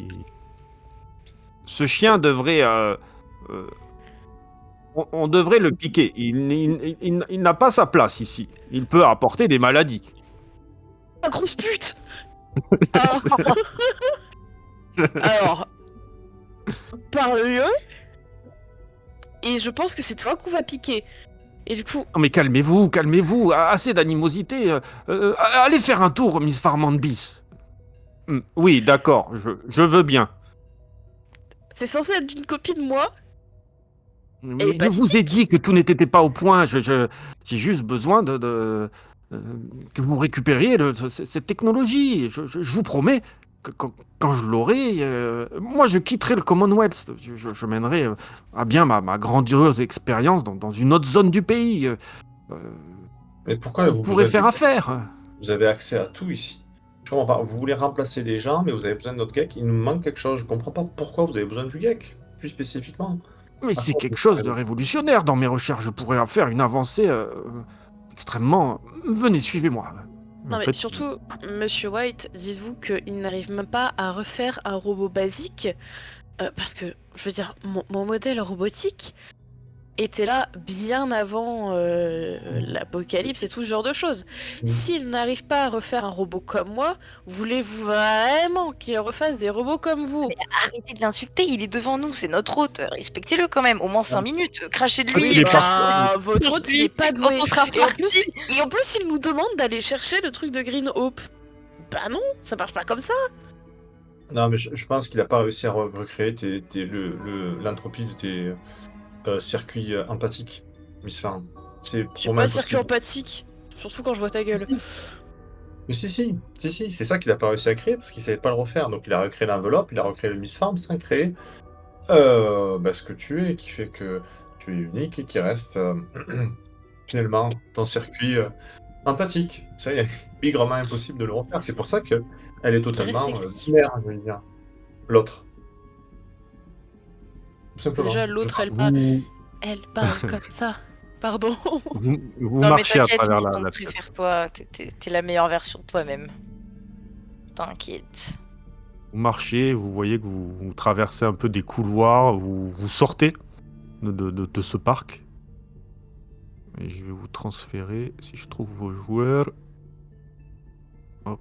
ce chien devrait... on devrait le piquer. Il n'a pas sa place ici. Il peut apporter des maladies. La grosse pute. Ah. Alors, parle-le. Et je pense que c'est toi qu'on va piquer. Et du coup, Non mais calmez-vous, assez d'animosité. Allez faire un tour, Miss Farmand bis. Oui, d'accord, je veux bien. c'est censé être une copie de moi. Mais je vous ai dit que tout n'était pas au point. J'ai juste besoin que vous récupériez cette technologie. Je vous promets que quand je l'aurai, moi je quitterai le Commonwealth. Je mènerai à bien ma grandiose expérience dans une autre zone du pays. Mais pourquoi Vous pourrez faire affaire. Vous avez accès à tout ici. Je comprends pas. Vous voulez remplacer les gens, mais vous avez besoin de notre geek. Il nous manque quelque chose. Je comprends pas pourquoi vous avez besoin du geek, plus spécifiquement. Mais c'est quelque chose de révolutionnaire dans mes recherches. Je pourrais faire une avancée extrêmement... Venez, suivez-moi. Non En mais fait, surtout, Monsieur White, dites-vous qu'il n'arrive même pas à refaire un robot basique. Parce que, je veux dire, mon modèle robotique était là bien avant l'apocalypse et tout ce genre de choses. S'il n'arrive pas à refaire un robot comme moi, voulez-vous vraiment qu'il refasse des robots comme vous? Mais arrêtez de l'insulter, il est devant nous, c'est notre hôte. Respectez-le quand même, au moins 5 minutes. Crachez de Oui, lui. il est parti. Votre hôte, il est pas doué. Quand on sera Et en plus, parti. il nous demande d'aller chercher le truc de Green Hope. Bah non, ça marche pas comme ça. Non, mais je pense qu'il a pas réussi à recréer l'entropie de tes circuits empathiques, Miss Farm. C'est J'ai pour pas moi de circuit impossible. empathique. Surtout quand je vois ta gueule. Mais si, c'est ça qu'il a pas réussi à créer parce qu'il savait pas le refaire. Donc il a recréé l'enveloppe, il a recréé le Miss Farm sans créer ce que tu es, qui fait que tu es unique et qui reste finalement ton circuit empathique. Ça y est, bigrement impossible de le refaire. C'est pour ça que elle est totalement ségrégé. binaire, je veux dire. L'autre. Tout simplement. Déjà, Je l'autre, crois. elle parle comme ça. Pardon. vous Non mais marchez à t'inquiète, travers Miss, on la te pièce. préfère toi, t'es la meilleure version de toi-même. T'inquiète. Vous marchez, vous voyez que vous traversez un peu des couloirs, vous sortez de ce parc. Et je vais vous transférer, si je trouve vos joueurs. Hop.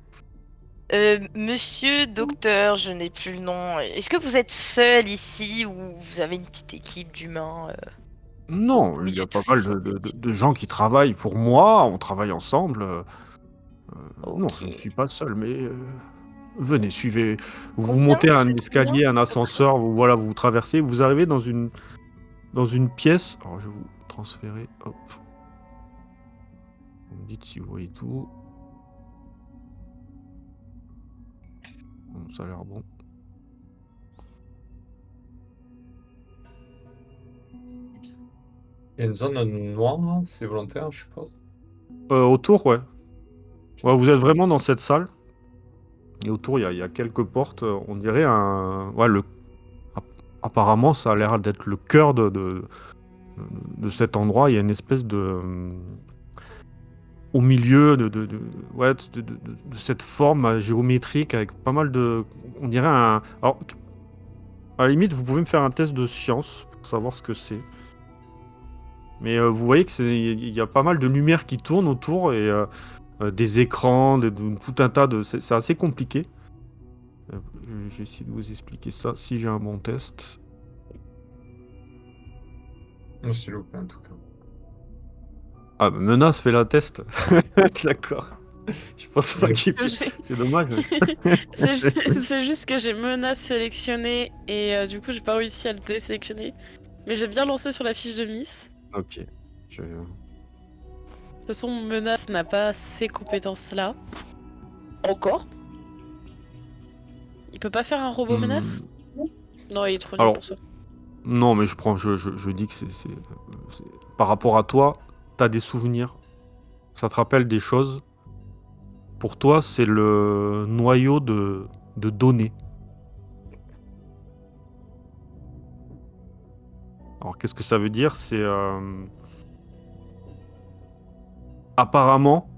Monsieur Docteur, je n'ai plus le nom. Est-ce que vous êtes seul ici ou vous avez une petite équipe d'humains Non, au il y milieu a de pas tous mal ces de synthétiques? gens qui travaillent pour moi, on travaille ensemble. Non, je ne Ok. suis pas seul, mais venez, suivez. Vous Combien montez vous un êtes escalier, combien un ascenseur, voilà, vous traversez, vous arrivez dans une pièce. Alors, je vais vous transférer. Hop. dites si vous voyez tout. Bon, ça a l'air bon. Il y a une zone noire, là, c'est volontaire, je suppose. Autour, ouais. Ouais, vous êtes vraiment dans cette salle. Et autour, il y a quelques portes. On dirait un. Ouais, apparemment, ça a l'air d'être le cœur de cet endroit. Il y a une espèce de. Au milieu ouais, de cette forme géométrique avec pas mal de. On dirait un. Alors, à la limite, vous pouvez me faire un test de science pour savoir ce que c'est. Mais vous voyez que il y a pas mal de lumière qui tourne autour et des écrans, tout un tas de. C'est assez compliqué. J'ai essayé de vous expliquer ça si j'ai un bon test. Non, c'est loupé en tout cas. Ah, bah, Menace fait la test. D'accord. Je pense pas qu'il C'est dommage. C'est juste que j'ai menace sélectionnée et du coup j'ai pas réussi à le désélectionner. Mais j'ai bien lancé sur la fiche de Miss. Ok. De toute façon, menace n'a pas ces compétences-là. Encore. Il peut pas faire un robot menace? Non, il est trop nul Alors, pour ça. Non, mais je dis que c'est- par rapport à toi, t'as des souvenirs. Ça te rappelle des choses. Pour toi, c'est le noyau de données. Alors, qu'est-ce que ça veut dire? C'est apparemment,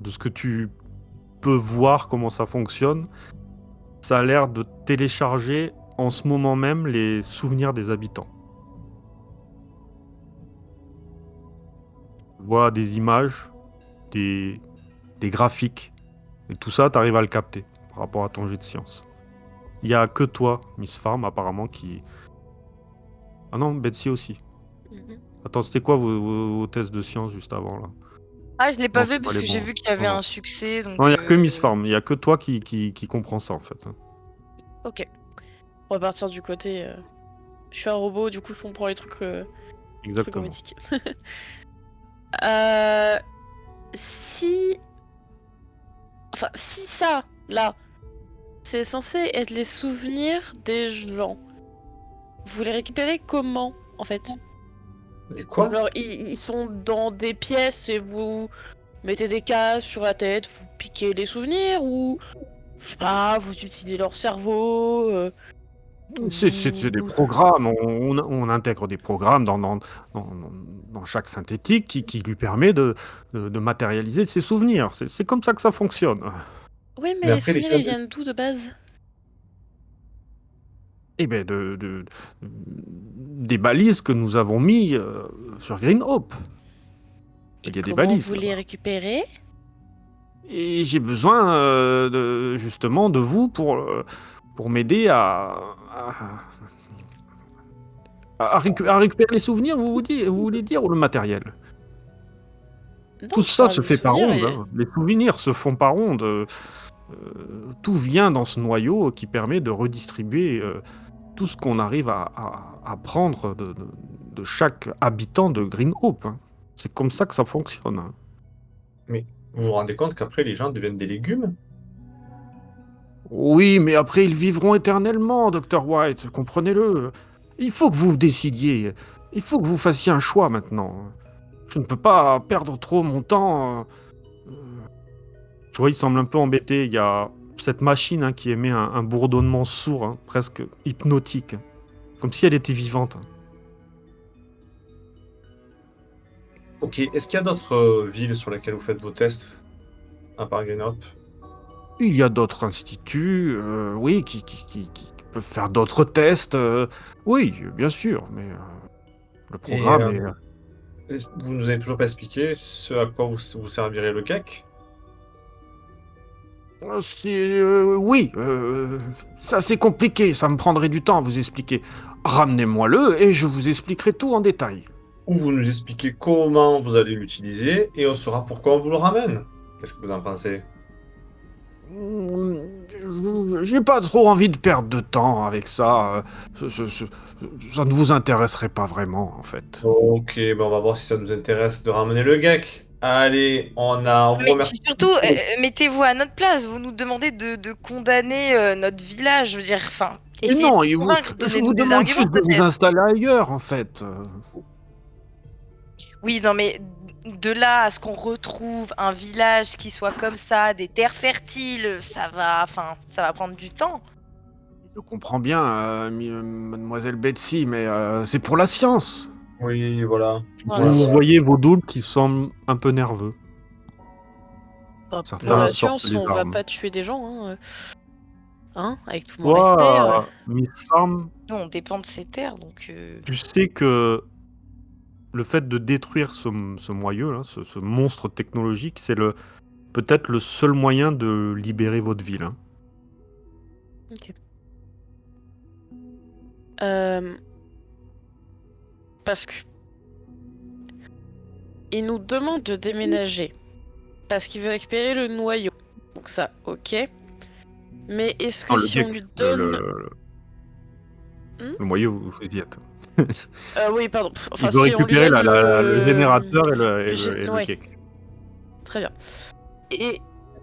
de ce que tu peux voir comment ça fonctionne, ça a l'air de télécharger en ce moment même les souvenirs des habitants. Tu vois des images, des graphiques, et tout ça, t'arrives à le capter par rapport à ton jet de science. Il y a que toi, Miss Farm, apparemment, qui... Ah non, Betsy aussi. Attends, c'était quoi vos tests de science juste avant, là? Ah, je l'ai pas Non, vu c'est pas parce les que j'ai bons. vu qu'il y avait Non, non. un succès. Donc, Non, il y a que Miss Farm, il y a que toi qui comprends ça, en fait. Ok. On va partir du côté. Je suis un robot, du coup je comprends les trucs Exactement. robotiques. Si. Enfin, si ça, là, c'est censé être les souvenirs des gens, vous les récupérez comment, en fait? Et quoi? Alors, ils sont dans des pièces et vous mettez des cases sur la tête, vous piquez les souvenirs ou. Je sais pas, vous utilisez leur cerveau. C'est des programmes, on intègre des programmes dans chaque synthétique qui lui permet de matérialiser ses souvenirs. C'est comme ça que ça fonctionne. Oui, mais Mais les après, les souvenirs, ils cases- viennent d'où de base? Eh bien, des balises que nous avons mis sur Green Hope. Il y a des Comment balises vous les là-bas. récupérez? Et j'ai besoin justement de vous pour m'aider à récupérer les souvenirs, vous voulez dire, ou le matériel? Non, Tout je ça parle se des fait par souvenirs ondes, hein. Les souvenirs se font par ondes. Tout vient dans ce noyau qui permet de redistribuer tout ce qu'on arrive à prendre de chaque habitant de Green Hope, hein. C'est comme ça que ça fonctionne, hein. Mais vous vous rendez compte qu'après, les gens deviennent des légumes? Oui, mais après ils vivront éternellement, Dr. White, comprenez-le. Il faut que vous décidiez. Il faut que vous fassiez un choix maintenant. Je ne peux pas perdre trop mon temps. Tu vois, il semble un peu embêté. Il y a cette machine, hein, qui émet un bourdonnement sourd, hein, presque hypnotique, hein, comme si elle était vivante, hein. Ok, est-ce qu'il y a d'autres villes sur lesquelles vous faites vos tests, à part Green Hope? Il y a d'autres instituts, oui, qui peuvent faire d'autres tests. Oui, bien sûr, mais le Et programme est... vous nous avez toujours pas expliqué ce à quoi vous servirez le GEC? Oui, ça c'est compliqué, ça me prendrait du temps à vous expliquer. Ramenez-moi-le et je vous expliquerai tout en détail. Ou vous nous expliquez comment vous allez l'utiliser et on saura pourquoi on vous le ramène. Qu'est-ce que vous en pensez? J'ai pas trop envie de perdre de temps avec ça. Ça ne vous intéresserait pas vraiment, en fait. Ok, ben on va voir si ça nous intéresse de ramener le GEC. Allez, on vous Mais remercie. puis surtout, mettez-vous à notre place. Vous nous demandez de condamner notre village. Je veux dire, enfin, Mais essayez non, de nous convaincre, je vous donnez-nous des demande arguments juste de vous peut-être. installer ailleurs, en fait. Oui, non, mais de là à ce qu'on retrouve un village qui soit comme ça, des terres fertiles, ça va prendre du temps. Je comprends bien, mademoiselle Betsy, mais c'est pour la science. Oui, voilà. Voilà. Vous voyez vos doubles qui semblent un peu nerveux. Bah, Certains pour la sortent science, les on va armes. pas tuer des gens, hein. Hein, avec tout mon respect. Toi, Miss Farm, Nous, on dépend de ces terres, donc. tu sais que le fait de détruire ce moyeu, là, ce monstre technologique, c'est peut-être le seul moyen de libérer votre ville. Hein. Parce que il nous demande de déménager parce qu'il veut récupérer le noyau. Donc ça, ok. Mais est-ce que Non, le si on geek, lui donne... le moyeu, vous y êtes. oui, pardon. Enfin, Il veut si on lui récupérer donne le générateur et le ouais. geek. Très bien. Et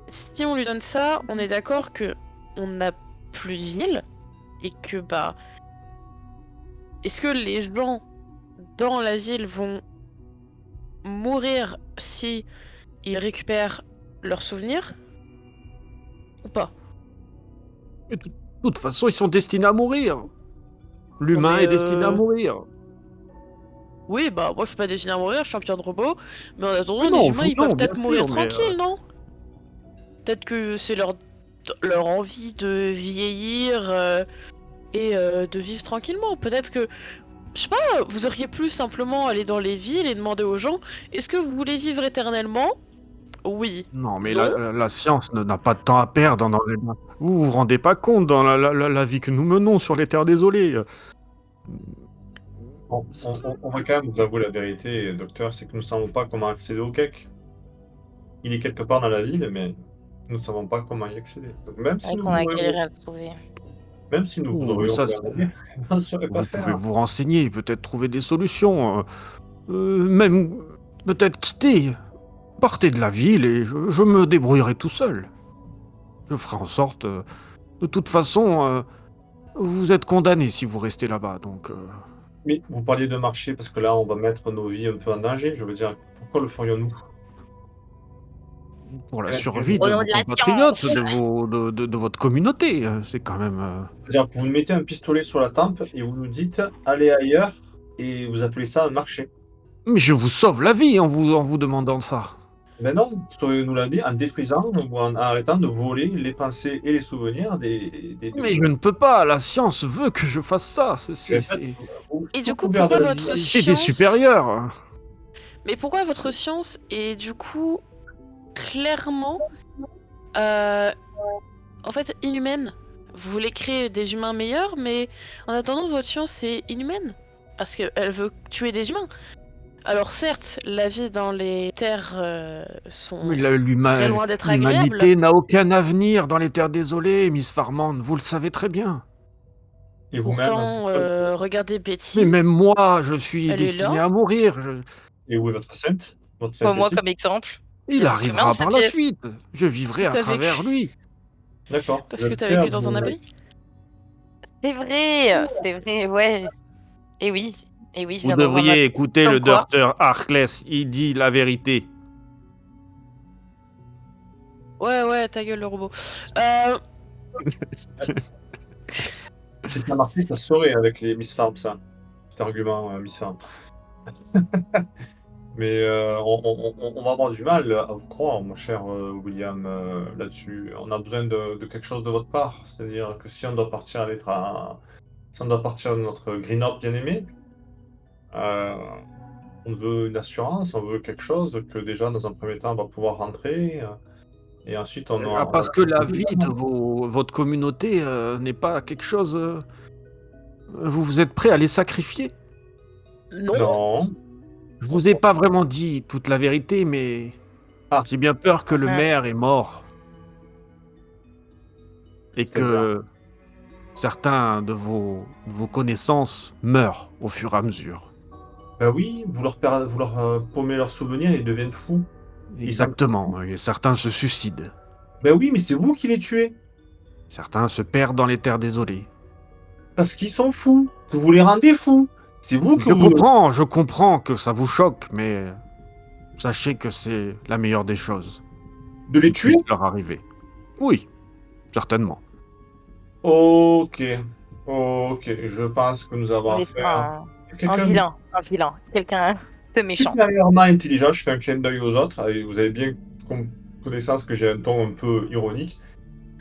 si on lui donne ça, on est d'accord que on n'a plus de ville et que bah, est-ce que les gens dans la ville vont mourir si ils récupèrent leurs souvenirs ou pas? De toute façon, ils sont destinés à mourir. L'humain mais, est destiné à mourir. Oui, bah moi je suis pas destiné à mourir, je suis champion de robot, mais en attendant, Mais non, les humains vous ils non, peuvent bien peut-être mourir sûr, mais, tranquilles, non? Peut-être que c'est leur envie de vieillir et de vivre tranquillement. Peut-être que, je sais pas, vous auriez pu simplement aller dans les villes et demander aux gens, est-ce que vous voulez vivre éternellement? Oui. Non, mais Non. la science n'a pas de temps à perdre dans les... Vous vous rendez pas compte dans la vie que nous menons sur les terres désolées. On va quand même vous avouer la vérité, docteur, c'est que nous ne savons pas comment accéder au cake. Il est quelque part dans la ville, mais nous ne savons pas comment y accéder. Donc même C'est si vrai nous qu'on a voudrions, galéré à le trouver. même si nous Oh, voudrions ça, vous l'amener, on ne saurait pas vous pouvez faire. vous renseigner, peut-être trouver des solutions. Même peut-être quitter. Partez de la ville et je me débrouillerai tout seul. Je ferai en sorte... de toute façon, vous êtes condamné si vous restez là-bas, donc... Mais vous parliez de marché, parce que là, on va mettre nos vies un peu en danger. Je veux dire, pourquoi le ferions-nous? Pour la Est-ce que survie vous- Au de nom vos de la compatriotes, science. de votre communauté, c'est quand même... C'est-à-dire, vous nous mettez un pistolet sur la tempe et vous nous dites allez ailleurs et vous appelez ça un marché. Mais je vous sauve la vie en vous demandant ça. Mais non, sauvez-nous la vie en détruisant ou en arrêtant de voler les pensées et les souvenirs des Mais je ne peux pas, la science veut que je fasse ça. Et du coup, couvert de pourquoi la votre vie. J'ai des science... supérieurs. Mais pourquoi votre science est du coup clairement en fait inhumaine? Vous voulez créer des humains meilleurs, mais en attendant votre science est inhumaine parce qu'elle veut tuer des humains. Alors certes, la vie dans les terres sont Mais très loin d'être agréables. l'humanité n'a aucun avenir dans les terres désolées, Miss Farmand, vous le savez très bien. Et vous-même, Pourtant, regardez Betty, Mais même moi, je suis elle est destiné là. à mourir. et où est votre sainte? Votre Moi, sainte comme exemple. Il y a votre humain arrivera dans par cette la pièce. suite. Je vivrai Qui à t'a travers vécu lui. D'accord. Parce que t'as vécu dans un abri. C'est vrai, ouais. Et oui, je Vous viens dans un devriez abri. écouter Comme le quoi. docteur Arclès, il dit la vérité. Ouais, ta gueule le robot. C'est bien marqué, ça se saurait avec les Miss Farm, ça. Cet argument, Miss Farm. Mais on va avoir du mal à vous croire, mon cher William, là-dessus. On a besoin de quelque chose de votre part. C'est-à-dire que si on doit partir si on doit partir de notre Green-Up bien-aimé, on veut une assurance, on veut quelque chose que déjà, dans un premier temps, on va pouvoir rentrer. Et ensuite, on Ah, aura... parce que la vie de votre communauté n'est pas quelque chose... vous êtes prêt à les sacrifier? Non. Non. Je vous ai pas vraiment dit toute la vérité, mais... Ah. J'ai bien peur que le Ah. maire est mort. Et Très que certains de vos connaissances meurent au fur et à mesure. Bah oui, vous leur paumez leurs souvenirs et ils deviennent fous. Exactement, et certains se suicident. Ben oui, mais c'est vous qui les tuez. Certains se perdent dans les terres désolées. Parce qu'ils sont fous. Que vous les rendez fous. C'est vous que vous... Je comprends que ça vous choque, mais sachez que c'est la meilleure des choses De les qui tuer? puisse leur arriver. Oui, certainement. Ok. Ok, je pense que nous avons On est affaire un, à un quelqu'un vilain, quelqu'un de méchant. supérieurement intelligent. Je fais un clin d'œil aux autres. Et vous avez bien connaissance que j'ai un ton un peu ironique.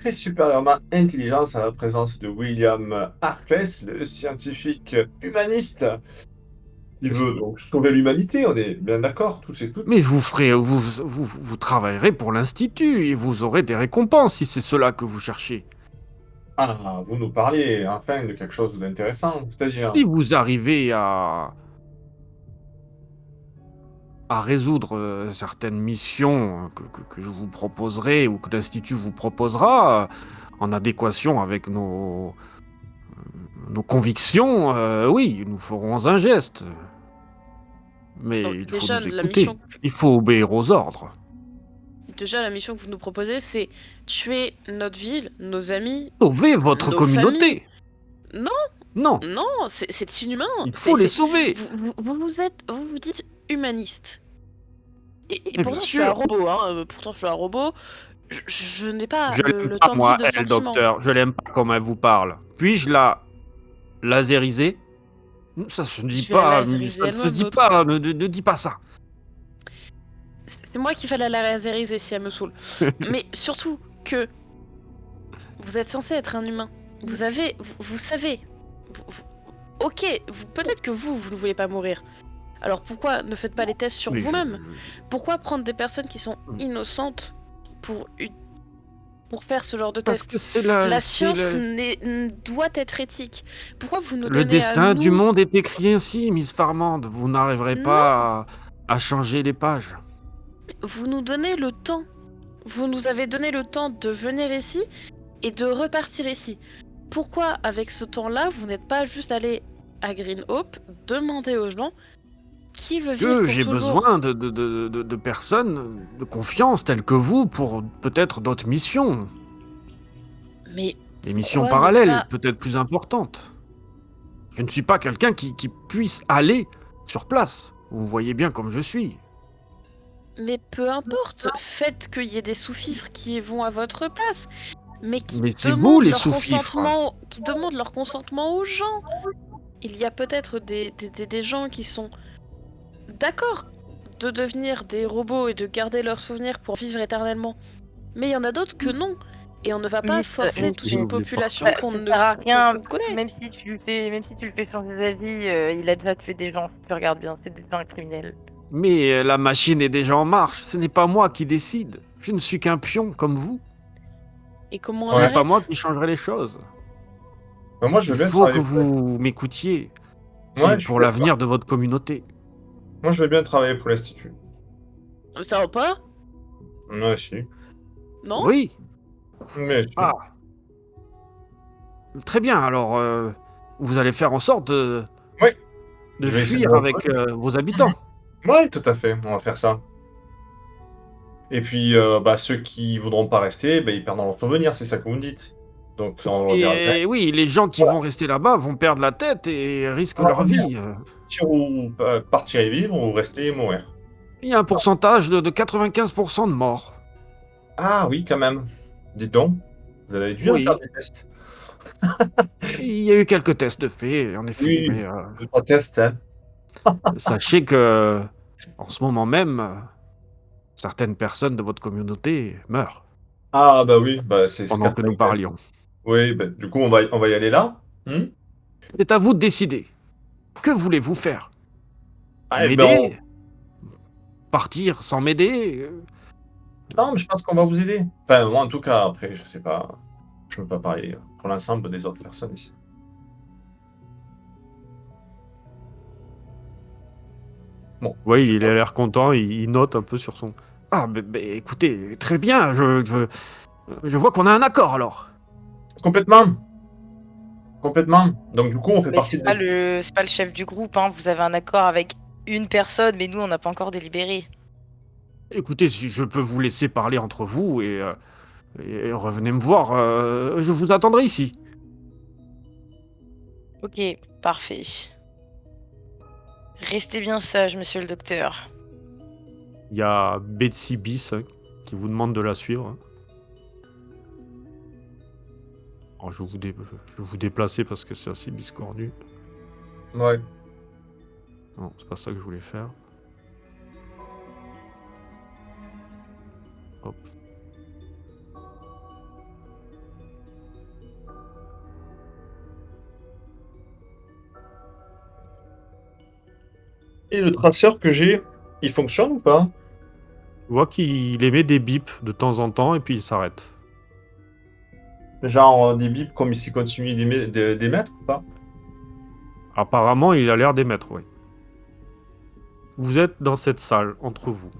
Très supérieurement intelligent à la présence de William Harkless, le scientifique humaniste. Il veut donc sauver l'humanité, on est bien d'accord, tous et toutes. Mais vous travaillerez pour l'Institut et vous aurez des récompenses si c'est cela que vous cherchez. Ah, vous nous parlez enfin de quelque chose d'intéressant, stagiaire. Si vous arrivez à résoudre certaines missions que je vous proposerai ou que l'Institut vous proposera en adéquation avec nos convictions, oui, nous ferons un geste. Mais Donc, il faut déjà, nous la écouter. mission, Il faut obéir aux ordres. la mission que vous nous proposez, c'est tuer notre ville, nos amis, Sauvez votre nos communauté. familles. Non, Non, c'est inhumain. il faut les sauver. Vous vous dites humaniste. Et Mais pourtant, bien je suis un sûr. robot. Pourtant, je suis un robot. Je n'ai pas Je le l'aime pas, temps de moi, vie de elle, sentiment. docteur. Je l'aime pas comme elle vous parle. Puis-je la lasériser? Ça se dit Je vais la pas. lasériser Ça ne se elle-même, dit l'autre. pas. Ne dis pas ça. C'est moi qui fallait la lasériser si elle me saoule. Mais surtout que vous êtes censé être un humain. Vous savez. Ok, peut-être que vous ne voulez pas mourir. Alors pourquoi ne faites pas les tests sur Mais vous-même? Pourquoi prendre des personnes qui sont Mm. innocentes pour faire ce genre de Parce test? que c'est La science doit être éthique. Pourquoi vous nous le donnez à destin du nous... monde est écrit ainsi, Miss Farmande. Vous n'arriverez pas à changer les pages. Vous nous donnez le temps. Vous nous avez donné le temps de venir ici et de repartir ici. Pourquoi, avec ce temps-là, vous n'êtes pas juste allé à Green Hope, demander aux gens qui veut vivre Que pour j'ai toujours? besoin de personnes de confiance telles que vous pour peut-être d'autres missions. Mais Des missions pourquoi ne parallèles, pas- peut-être plus importantes. Je ne suis pas quelqu'un qui puisse aller sur place. Vous voyez bien comme je suis. Mais peu importe, faites qu'il y ait des sous-fifres qui vont à votre place, mais qui Mais c'est vous, demandent les leur sous-fifres. consentement, qui demandent leur consentement aux gens. Il y a peut-être des gens qui sont d'accord de devenir des robots et de garder leurs souvenirs pour vivre éternellement, mais il y en a d'autres que non. Et on ne va pas Miss, forcer Miss, toute une Miss, population Ça qu'on ça ne sert à rien, qu'on connaît. même si tu le fais sur ses avis, il a déjà tué des gens, si tu regardes bien, c'est un criminel. Mais la machine est déjà en marche. Ce n'est pas moi qui décide. Je ne suis qu'un pion comme vous. Et comment on Ouais. Ce n'est arrête? pas moi qui changerai les choses. Ben, moi, je veux Il bien faut que travailler pour... vous m'écoutiez. Ouais, C'est je suis pour d'accord. l'avenir de votre communauté. Moi, je veux bien travailler pour l'Institut. Ça va pas? Ouais, si. Non? Oui. Mais si. Ah. Très bien. Alors, vous allez faire en sorte de Oui. Je vais essayer fuir de avec vos habitants. Ouais, tout à fait, on va faire ça. Et puis, ceux qui voudront pas rester, ils perdront leur souvenir, c'est ça que vous me dites. Donc, on leur dira bien, Et oui, les gens qui vont rester là-bas vont perdre la tête et risquent leur vie. partir ou partir et vivre, ou rester et mourir. Il y a un pourcentage de 95% de morts. Ah oui, quand même. Dites donc, vous avez dû en Oui. faire des tests. Il y a eu quelques tests de faits, en effet, Oui, mais 2-3 tests, hein. sachez que, en ce moment même, certaines personnes de votre communauté meurent Ah bah oui, c'est pendant que nous parlions. Oui, du coup, on va y aller là. C'est à vous de décider. Que voulez-vous faire? Ah, M'aider? Partir sans m'aider? Non, mais je pense qu'on va vous aider. Enfin, moi, en tout cas, après, je sais pas. Je peux pas parler pour l'ensemble des autres personnes ici. Bon. Oui, il a l'air content, il note un peu sur son... Ah, mais écoutez, très bien, je vois qu'on a un accord, alors. Complètement. Complètement. Donc, du coup, on fait Mais partie c'est pas le chef du groupe, hein. Vous avez un accord avec une personne, mais nous, on n'a pas encore délibéré. Écoutez, si je peux vous laisser parler entre vous et revenez me voir, je vous attendrai ici. Ok, parfait. Restez bien sage, monsieur le docteur. Il y a Betsy Bis qui vous demande de la suivre. Alors, je vais vous déplacer parce que c'est assez biscornu. Ouais. Non, c'est pas ça que je voulais faire. Hop. Et le traceur que j'ai, il fonctionne ou pas? Je vois qu'il émet des bips de temps en temps et puis il s'arrête. Genre des bips comme s'il continue d'émettre ou pas? Apparemment, il a l'air d'émettre, oui. Vous êtes dans cette salle, entre vous.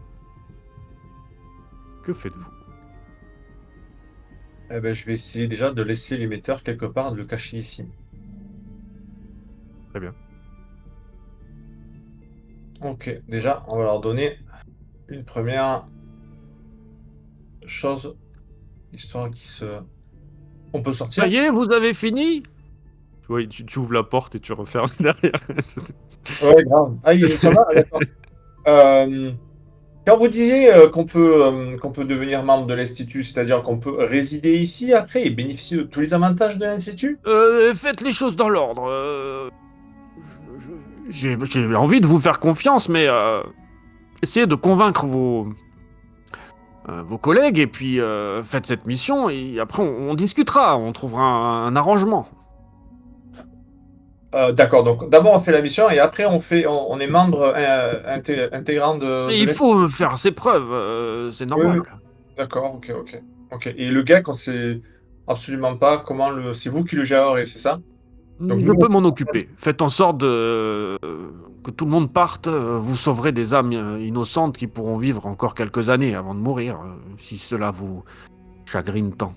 Que faites-vous? Eh ben, je vais essayer déjà de laisser l'émetteur quelque part, de le cacher ici. Très bien. Ok, déjà, on va leur donner une première chose, histoire qu'ils se... On peut Ça sortir? y est, vous avez fini? Oui, tu ouvres la porte et tu refermes derrière. Ouais, grave. Ah, ils sont là? Ah, d'accord. Euh, Quand vous disiez qu'on peut devenir membre de l'Institut, c'est-à-dire qu'on peut résider ici après et bénéficier de tous les avantages de l'Institut? Faites les choses dans l'ordre. J'ai envie de vous faire confiance, mais essayez de convaincre vos collègues et puis faites cette mission et après on discutera, on trouvera un arrangement. D'accord, donc d'abord on fait la mission et après on est membre intégrant Mais de il l'Institut. faut faire ses preuves, c'est Oui, normal. oui, d'accord, ok, ok. Ok. Et le GEC, on sait absolument pas comment le. C'est vous qui le gérerez, c'est ça? Donc Je nous, peux m'en occuper. Faites en sorte que tout le monde parte. Vous sauverez des âmes innocentes qui pourront vivre encore quelques années avant de mourir, si cela vous chagrine tant.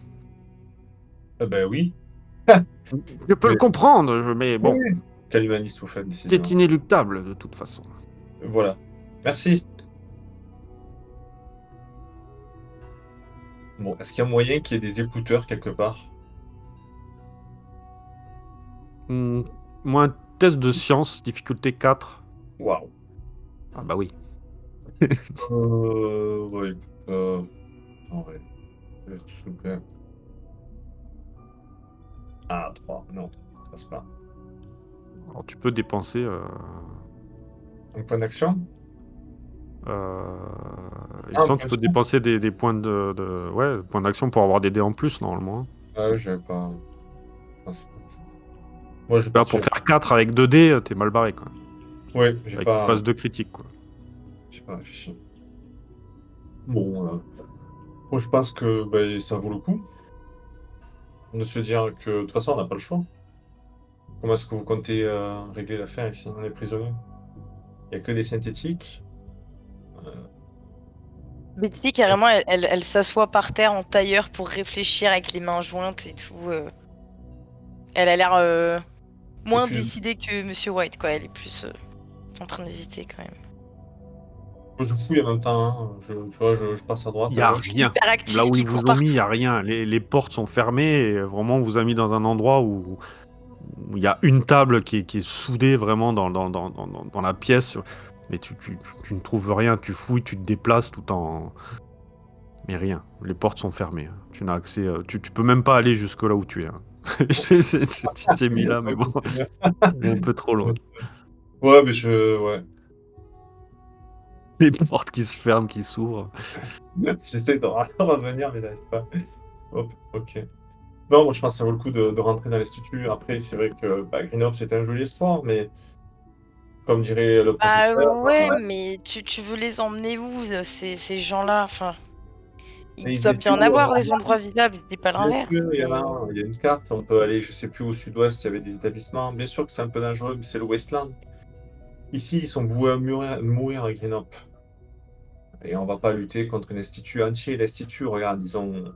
ben oui. Je peux le Mais comprendre, mais oui, bon, oui. Quel humaniste vous faites, c'est décidément. inéluctable de toute façon. Voilà. Merci. Bon, est-ce qu'il y a moyen qu'il y ait des écouteurs quelque part? Hmm, Moi, un test de science, difficulté 4. Waouh. Ah bah oui. Oui. En vrai. S'il vous plaît. Ah, 3. Non, ça passe pas. Alors tu peux dépenser Un point d'action? euh, il me Ah, un semble que point tu de peux chance? dépenser des points ouais, points d'action pour avoir des dés en plus normalement. Ah, j'avais pas. Ah, c'est pas- Moi, je Là, pour partirais. faire 4 avec 2 dés, t'es mal barré quoi. Oui, Avec une phase de critique quoi. j'ai pas réfléchi. Bon, moi, je pense que ben, ça vaut le coup de se dire que de toute façon, on n'a pas le choix. Comment est-ce que vous comptez régler l'affaire ici? On est prisonnier. Il n'y a que des synthétiques. Euh, Betsy, carrément, elle s'assoit par terre en tailleur pour réfléchir avec les mains jointes et tout. Elle a l'air et moins puis, décidée que Monsieur White, quoi. Elle est plus en train d'hésiter quand même. je fouille en même temps, hein. Tu vois, je passe à droite, Il y à a gauche. rien. Hyper Là actif où ils qui court vous ont mis, il y partout. a rien. Les portes sont fermées et vraiment on vous a mis dans un endroit où il y a une table qui est soudée vraiment dans la pièce. Mais tu ne trouves rien, tu fouilles, tu te déplaces tout en... Mais rien, les portes sont fermées. Tu n'as accès... tu peux même pas aller jusque là où tu es. Tu t'es mis là, mais bon, un peu trop loin. Ouais, mais je. Ouais. Les portes qui se ferment, qui s'ouvrent. J'essaie de revenir, mais j'arrive pas. Hop, ok. Non, moi je pense que ça vaut le coup de rentrer dans l'institut. Après, c'est vrai que bah, Green c'est un joli espoir, mais comme dirait le Bah professeur, ouais, mais tu veux les emmener où, ces gens-là? Enfin, il ils doit étaient bien en où avoir des endroits vivables, je dis pas bien l'inverse, sûr, il y en mais... a, il y a une carte, on peut aller, je sais plus, au sud-ouest, il y avait des établissements. Bien sûr que c'est un peu dangereux, mais c'est le Westland. Ici, ils sont voués à mourir à Green. Et on va pas lutter contre un institut entier. L'institut, regarde, ils ont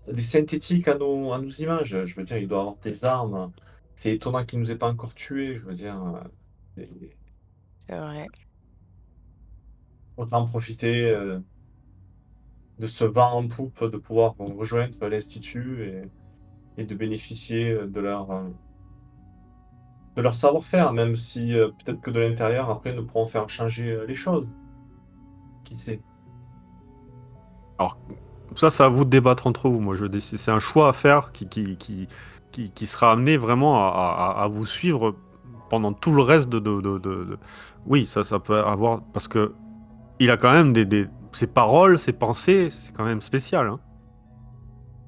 des synthétiques à nos images. Je veux dire, il doit avoir des armes. C'est étonnant qu'il nous ait pas encore tués. Je veux dire, c'est- C'est vrai. autant en profiter de ce vent en poupe, de pouvoir rejoindre l'Institut et de bénéficier de leur savoir-faire, même si peut-être que de l'intérieur, après, nous pourrons faire changer les choses. Qui sait? Alors, ça, c'est à vous de débattre entre vous. Moi, c'est un choix à faire qui sera amené vraiment à vous suivre pendant tout le reste de. Oui, ça peut avoir. Parce que il a quand même ses paroles, ses pensées, c'est quand même spécial, hein,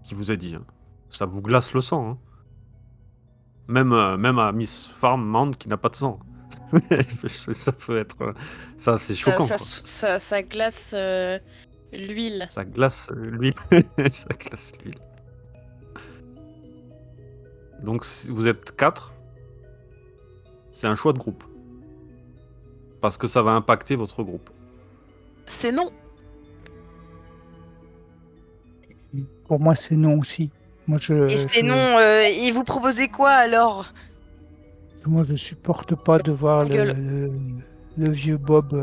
qui vous a dit. Hein. Ça vous glace le sang. Hein. Même à Miss Farmand qui n'a pas de sang. Ça peut être. Ça, c'est choquant, quoi. Ça glace l'huile. Ça glace l'huile. Ça glace l'huile. Donc, si vous êtes 4, c'est un choix de groupe. Parce que ça va impacter votre groupe. C'est non. Pour moi, c'est non aussi. Moi, Et c'est non, et vous proposez quoi alors? moi, je supporte pas de voir Gueule. le vieux Bob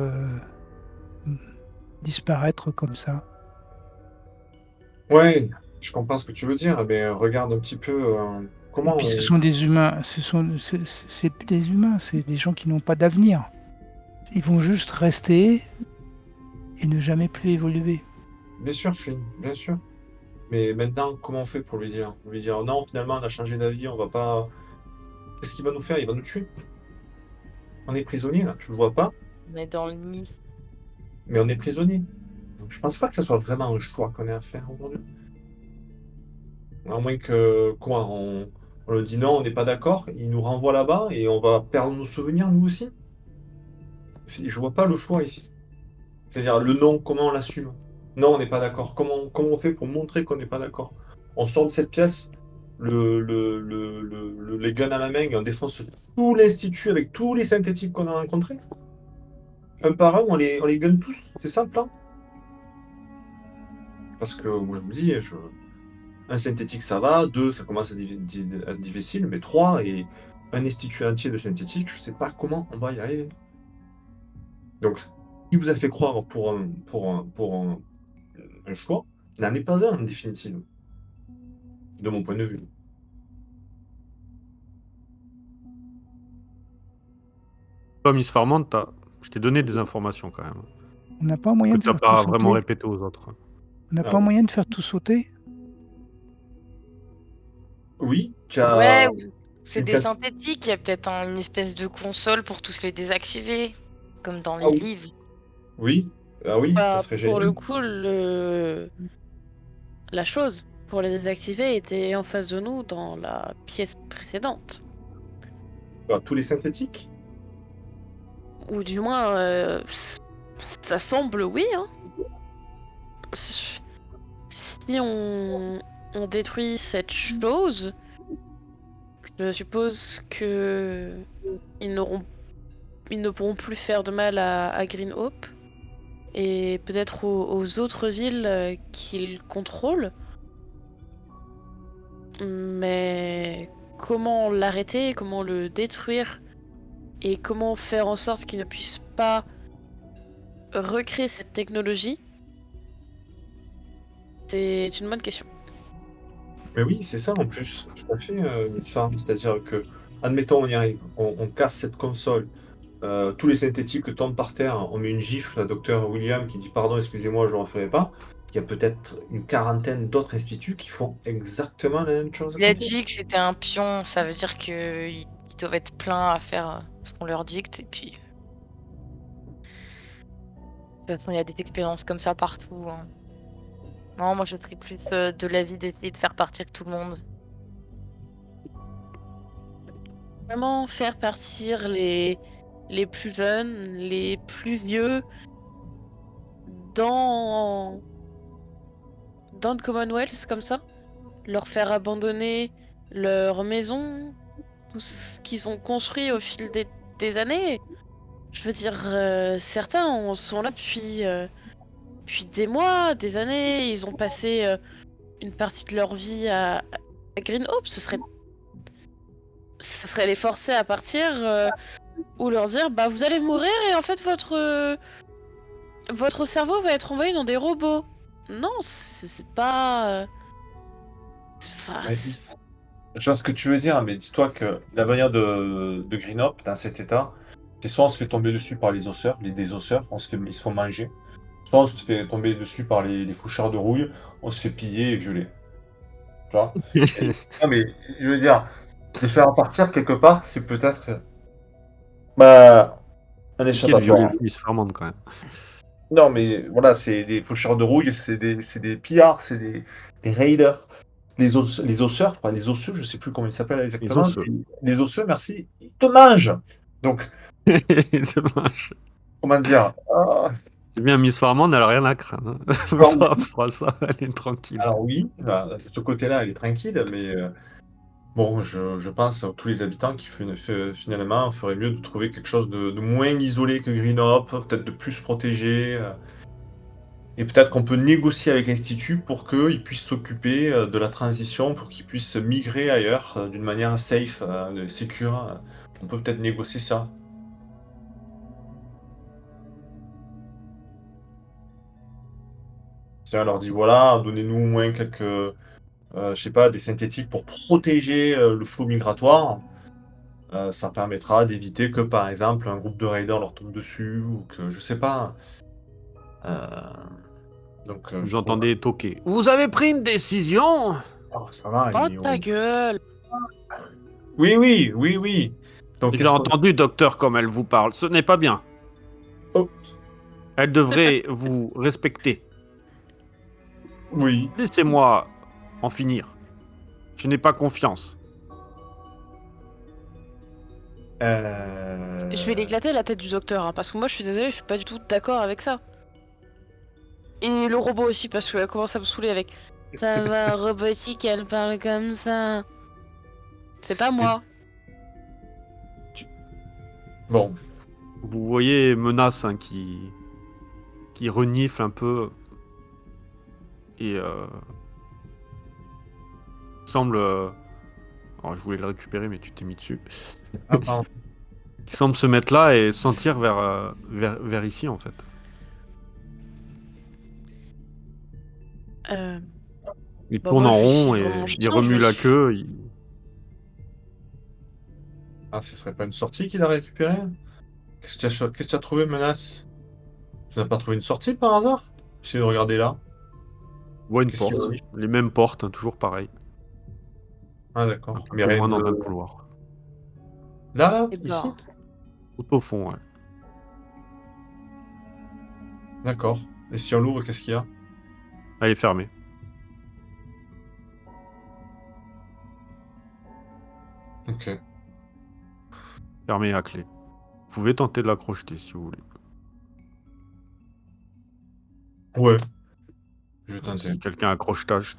disparaître comme ça. Ouais, je comprends ce que tu veux dire, mais regarde un petit peu Et comment puis, ce sont des humains. C'est plus des humains, c'est des gens qui n'ont pas d'avenir. Ils vont juste rester et ne jamais plus évoluer. Bien sûr, Flynn, bien sûr. Mais maintenant, comment on fait pour lui dire? Lui dire: «Non, finalement, on a changé d'avis, on va pas». Qu'est-ce qu'il va nous faire? Il va nous tuer. On est prisonniers là, tu le vois pas, Mais dans le nid. mais on est prisonniers. Donc je pense pas que ça soit vraiment un choix qu'on ait à faire aujourd'hui. À moins que quoi? On leur dit: «Non, on n'est pas d'accord», il nous renvoie là-bas et on va perdre nos souvenirs nous aussi? Je vois pas le choix ici. C'est-à-dire le non, comment on l'assume? Non, on n'est pas d'accord. Comment on fait pour montrer qu'on n'est pas d'accord? On sort de cette pièce, les guns à la main et on défonce tout l'institut avec tous les synthétiques qu'on a rencontrés? Un par un, on les gun tous? C'est ça le plan? Parce que moi je vous dis, un synthétique ça va, 2 ça commence à être difficile, mais 3 et un institut entier de synthétique, je sais pas comment on va y arriver. Donc, qui vous a fait croire un choix n'en est pas un en définitive, de mon point de vue. Toi, Miss Farmand, je t'ai donné des informations quand même. On n'a pas moyen Que de tu n'as faire tout pas vraiment sauter. répété aux autres. On n'a Ah pas oui. moyen de faire tout sauter. Oui, tu Ouais, as ou c'est une des cat synthétiques, il y a peut-être une espèce de console pour tous les désactiver, comme dans ah les oui, livres. oui, ah oui, ça Bah, serait pour le génial. coup, la chose pour les désactiver était en face de nous dans la pièce précédente. Bah, tous les synthétiques? Ou du moins, ça semble oui. Hein. Si on détruit cette chose, je suppose que ils ne pourront plus faire de mal à Green Hope et peut-être aux autres villes qu'ils contrôlent. Mais comment l'arrêter, comment le détruire et comment faire en sorte qu'il ne puisse pas recréer cette technologie, c'est une bonne question. Mais oui, c'est ça en plus, tout à fait, ça. C'est-à-dire que, admettons, on y arrive, on casse cette console, tous les synthétiques tombent par terre, on met une gifle à docteur William qui dit: «Pardon, excusez-moi, je ne referai pas». Il y a peut-être une quarantaine d'autres instituts qui font exactement la même chose à Il a côté. dit que c'était un pion, ça veut dire qu'ils doivent être pleins à faire ce qu'on leur dicte, et puis de toute façon, il y a des expériences comme ça partout. Hein. Non, moi je serais plus de l'avis d'essayer de faire partir tout le monde. Vraiment faire partir les plus jeunes, les plus vieux dans le Commonwealth comme ça, leur faire abandonner leur maison, tout ce qu'ils ont construit au fil des années. Je veux dire, certains sont là depuis des mois, des années. Ils ont passé une partie de leur vie à Green Hope. Ce serait les forcer à partir ou leur dire bah vous allez mourir et en fait Votre cerveau va être envoyé dans des robots. Non, c'est pas... Enfin, Mais je vois ce que tu veux dire, mais dis-toi que la manière de Green Up dans cet état, c'est soit on se fait tomber dessus par les osseurs, les désosseurs, ils se font manger, soit on se fait tomber dessus par les foucheurs de rouille, on se fait piller et violer. Tu vois? Non, mais je veux dire, les faire partir quelque part, c'est peut-être bah, un Compliqué de violer échappatoire. le Miss Farmand quand même. Non, mais voilà, c'est des faucheurs de rouille, c'est des pillards, c'est des raiders. Les osseurs, enfin les osseux, je sais plus comment ils s'appellent Les exactement. osseux. Les osseux, merci, ils te mangent. Donc, C'est moche. comment dire C'est bien, Miss Farmand, elle a rien à craindre. Hein. alors, Par rapport à ça, elle est tranquille. alors oui, de ce côté-là, elle est tranquille, mais bon, je pense à tous les habitants qui finalement feraient mieux de trouver quelque chose de moins isolé que Green Up, peut-être de plus protégé. Et peut-être qu'on peut négocier avec l'Institut pour qu'ils puissent s'occuper de la transition, pour qu'ils puissent migrer ailleurs d'une manière safe, sécure. On peut peut-être négocier ça. Si on leur dit voilà, donnez-nous au moins quelques, je sais pas, des synthétiques pour protéger le flot migratoire. Ça permettra d'éviter que, par exemple, un groupe de raiders leur tombe dessus ou que, je sais pas. Donc, je Vous trouve. entendez toquer. Vous avez pris une décision? Oh, ça va, oh ta gueule. Oui, oui, oui, oui. Donc, J'ai qu'est-ce qu'on. entendu, docteur, comme elle vous parle. Ce n'est pas bien. Oh. Elle devrait vous respecter. Oui. Laissez-moi en finir. Je n'ai pas confiance. Je vais l'éclater la tête du docteur, hein, parce que moi je suis désolée, je suis pas du tout d'accord avec ça. Et le robot aussi, parce qu'elle commence à me saouler avec ça va, robotique, elle parle comme ça. C'est pas moi. Bon. Vous voyez Menace hein, qui renifle un peu et semble. Alors je voulais le récupérer, mais tu t'es mis dessus. Ah, pardon. Qui semble se mettre là et sentir vers ici en fait. Il Bah, tourne moi, en je suis rond et vraiment il chiant, remue je la vais- queue. Ah, ce serait pas une sortie qu'il a récupérée? Qu'est-ce que tu as trouvé, Menace? Tu n'as pas trouvé une sortie par hasard? J'essaie de regarder là. Il voit une Qu'est-ce qu'il porte. y a? Les mêmes portes, hein, toujours pareil. Ah, Un d'accord. peu Mais plus rien loin dans un de. couloir. Là, Eh ici? ben, Tout au fond, ouais. D'accord. Et si on l'ouvre, qu'est-ce qu'il y a? Elle est fermée. Ok. Fermée à clé. Vous pouvez tenter de la crocheter si vous voulez. Ouais. Je vais tenter. Si quelqu'un a crochetage.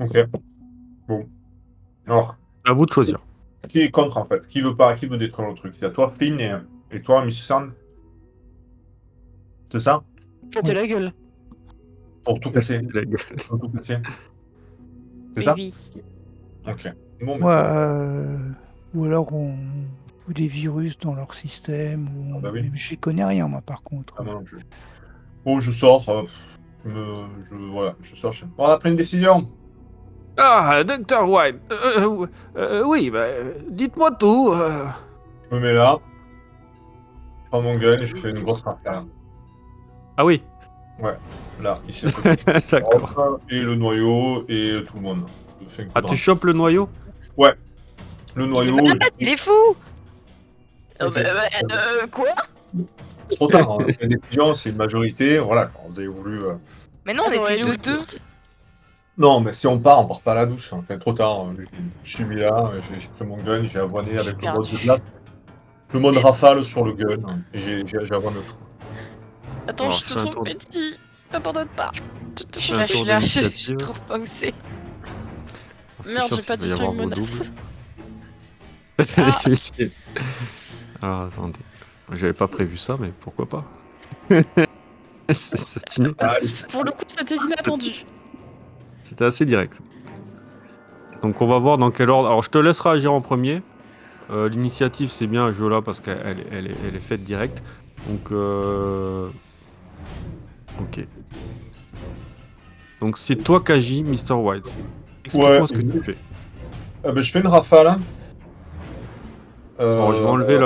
Ok. Bon. Alors, À vous de choisir. qui est contre en fait? Qui veut pas, qui veut détruire le truc? Il y a toi, Flynn, et toi, Miss Sand. C'est ça? foutez la gueule. Pour tout casser. La gueule. Pour tout casser. C'est Oui, ça? oui. Ok. Bon, mais Moi, très bien. ou alors on fout des virus dans leur système, ou Ah bah oui. mais j'y connais rien, moi, par contre. Ah, moi non plus. Bon, je sors. Voilà, je sors. On a pris une décision. Ah, Dr. White. Oui, bah, dites-moi tout. Je me mets là. Je prends mon gun et je fais une grosse rafale. Ah oui. Ouais. Là, ici à côté. D'accord. Et le noyau et tout le monde. Je fais un coup Ah, de tu rafale. chopes le noyau? Ouais. Le Il est noyau. malade, il est fou. Quoi? C'est trop tard. Hein. La décision, c'est une majorité. Voilà, quand vous avez voulu. Mais non, on Ah, non, était elle est où, 2-2. Non, mais si on part pas à la douce. Enfin, trop tard. Hein. Je suis mis là, j'ai pris mon gun, j'ai avoiné avec le mode de Perdu. glace. Le mode rafale sur le gun. Et j'ai avoiné tout. Attends, Alors, je te je fais un trouve tour de- petit. M'abandonne pas. Je fais un lâche, tour je lâche, d'initiative. je trouve pas où c'est. Parce que Merde, je suis j'ai sûr pas qu'il va y dit sur avoir une vos menace. doubles. Ah. C'est- Ah, attendez. J'avais pas prévu ça, mais pourquoi pas. C'est une- Ah, Pour le coup, c'était inattendu. C'était assez direct. Donc on va voir dans quel ordre. Alors je te laisserai agir en premier. L'initiative c'est bien, Jola, parce qu'elle elle est faite direct. Donc, ok. Donc c'est toi qui agis, Mr. White. Explique-moi Ouais, ce que tu fais. je fais une rafale. Alors, je vais Euh, enlever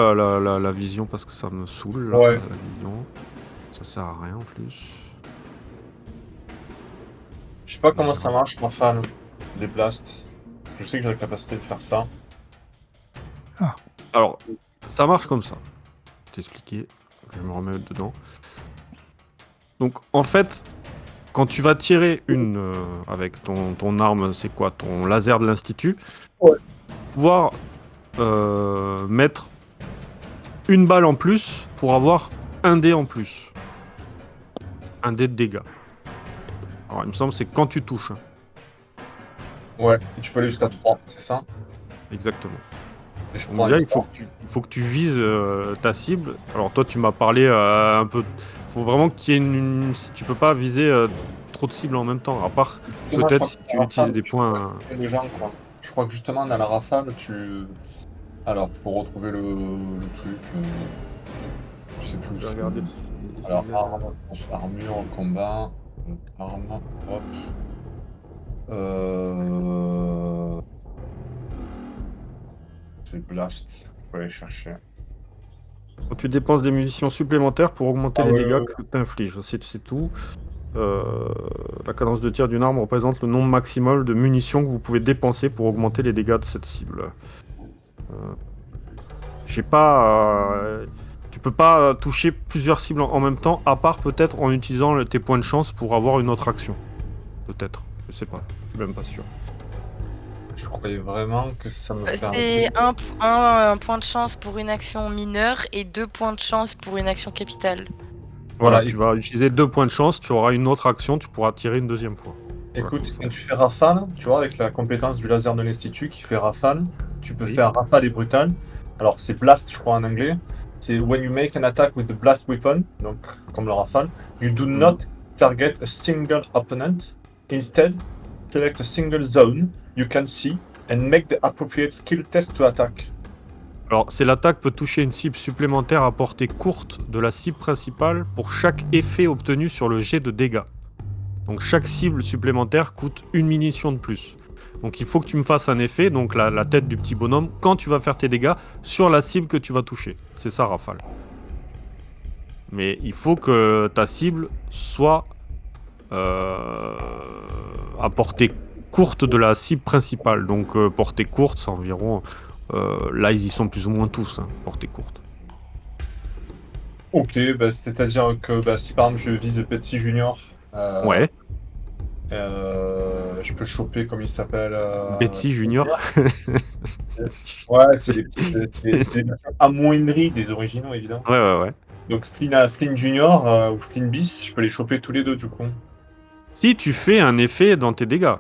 la vision parce que ça me saoule, là, Ouais. la vision. Ça sert à rien en plus. Je sais pas comment ça marche, rafale, les blasts. Je sais que j'ai la capacité de faire ça. Alors, ça marche comme ça. Je vais t'expliquer. Je vais me remettre dedans. Donc, en fait, quand tu vas tirer une avec ton arme, c'est quoi? Ton laser de l'Institut. Ouais. Pouvoir mettre une balle en plus pour avoir un dé en plus. Un dé de dégâts. Alors, il me semble que c'est quand tu touches. Hein. Ouais, et tu peux aller jusqu'à 3, c'est ça? Exactement. Et je Donc prends déjà, un il faut que tu vises ta cible. Alors toi, tu m'as parlé un peu. Faut vraiment que tu aies tu peux pas viser trop de cibles en même temps. À part Justement, je peut-être crois si que tu dans la utilises rafale, des tu peux points. tuer les gens, quoi. Je crois que justement, dans la rafale, tu... Alors, faut retrouver le truc. Je sais plus où Je vais c'est. regarder. Alors, arme, armure, combat, arme, hop. Euh... C'est blast. Faut aller chercher. Quand tu dépenses des munitions supplémentaires pour augmenter Ah les ouais, dégâts ouais, que tu infliges. C'est tout. La cadence de tir d'une arme représente le nombre maximal de munitions que vous pouvez dépenser pour augmenter les dégâts de cette cible. J'ai pas. Tu peux pas toucher plusieurs cibles en même temps, à part peut-être en utilisant tes points de chance pour avoir une autre action. Peut-être. Je sais pas. Je suis même pas sûr. Je croyais vraiment que ça me C'est permettait. un point de chance pour une action mineure et 2 points de chance pour une action capitale. Voilà, Voilà, tu vas utiliser 2 points de chance, tu auras une autre action, tu pourras tirer une deuxième fois. Voilà, écoute, comme ça. quand tu fais rafale, tu vois, avec la compétence du laser de l'Institut qui fait rafale, tu peux Oui. faire rafale et brutal. Alors, c'est blast, je crois, en anglais. C'est when you make an attack with the blast weapon, donc comme le rafale, you do not target a single opponent. Instead, select a single zone you can see and make the appropriate skill test to attack. Alors, c'est l'attaque peut toucher une cible supplémentaire à portée courte de la cible principale pour chaque effet obtenu sur le jet de dégâts. Donc chaque cible supplémentaire coûte une munition de plus. Donc il faut que tu me fasses un effet, donc la tête du petit bonhomme, quand tu vas faire tes dégâts sur la cible que tu vas toucher. C'est ça, rafale. Mais il faut que ta cible soit à portée courte de la cible principale. Donc portée courte, c'est environ... là, ils y sont plus ou moins tous, hein, portée courte. Ok, bah, c'est-à-dire que bah, si par exemple je vise Betsy Junior, Ouais, je peux choper, comme il s'appelle. Betsy Junior. Ouais, c'est des petites, c'est des amoindries des originaux, évidemment. Ouais, ouais, ouais. Donc Flynn Junior ou Flynn Bis, je peux les choper tous les deux du coup. Si tu fais un effet dans tes dégâts,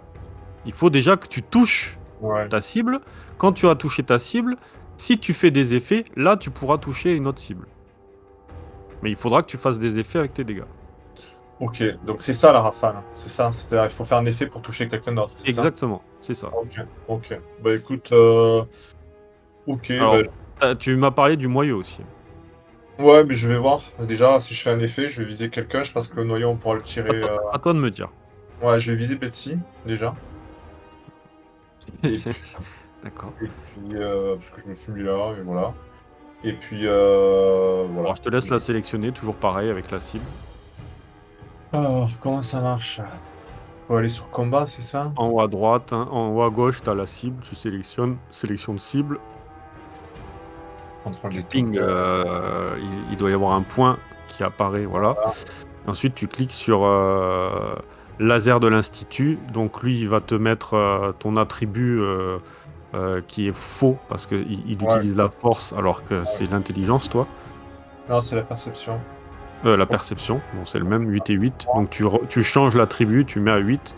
il faut déjà que tu touches Ouais. ta cible. Quand tu as touché ta cible, si tu fais des effets, là tu pourras toucher une autre cible. Mais il faudra que tu fasses des effets avec tes dégâts. Ok, donc c'est ça la rafale. C'est ça, c'est-à-dire il faut faire un effet pour toucher quelqu'un d'autre, c'est ça? Exactement, c'est ça. Ok, ok. Bah écoute, ok, bah Alors, tu m'as parlé du moyeu aussi. ouais, mais je vais voir. Déjà, si je fais un effet, je vais viser quelqu'un. Je pense que le noyau, on pourra le À tirer. toi, à toi de me dire. Ouais, je vais viser Betsy, déjà. Et puis, D'accord. parce que je me suis mis là, et voilà. Et puis, voilà. Alors, je te laisse la sélectionner, toujours pareil avec la cible. Alors, comment ça marche? Faut aller sur combat, c'est ça? En haut à droite, hein, en haut à gauche, tu as la cible, tu sélectionnes, sélection de cible. Contrôle Tu des ping, tokens. il doit y avoir un point qui apparaît, voilà. Ensuite, tu cliques sur laser de l'Institut. Donc lui, il va te mettre ton attribut qui est faux parce qu'il utilise la force alors que c'est l'intelligence, toi. Non, c'est la perception. La perception, bon, c'est le même, 8 et 8. Donc tu changes l'attribut, tu mets à 8.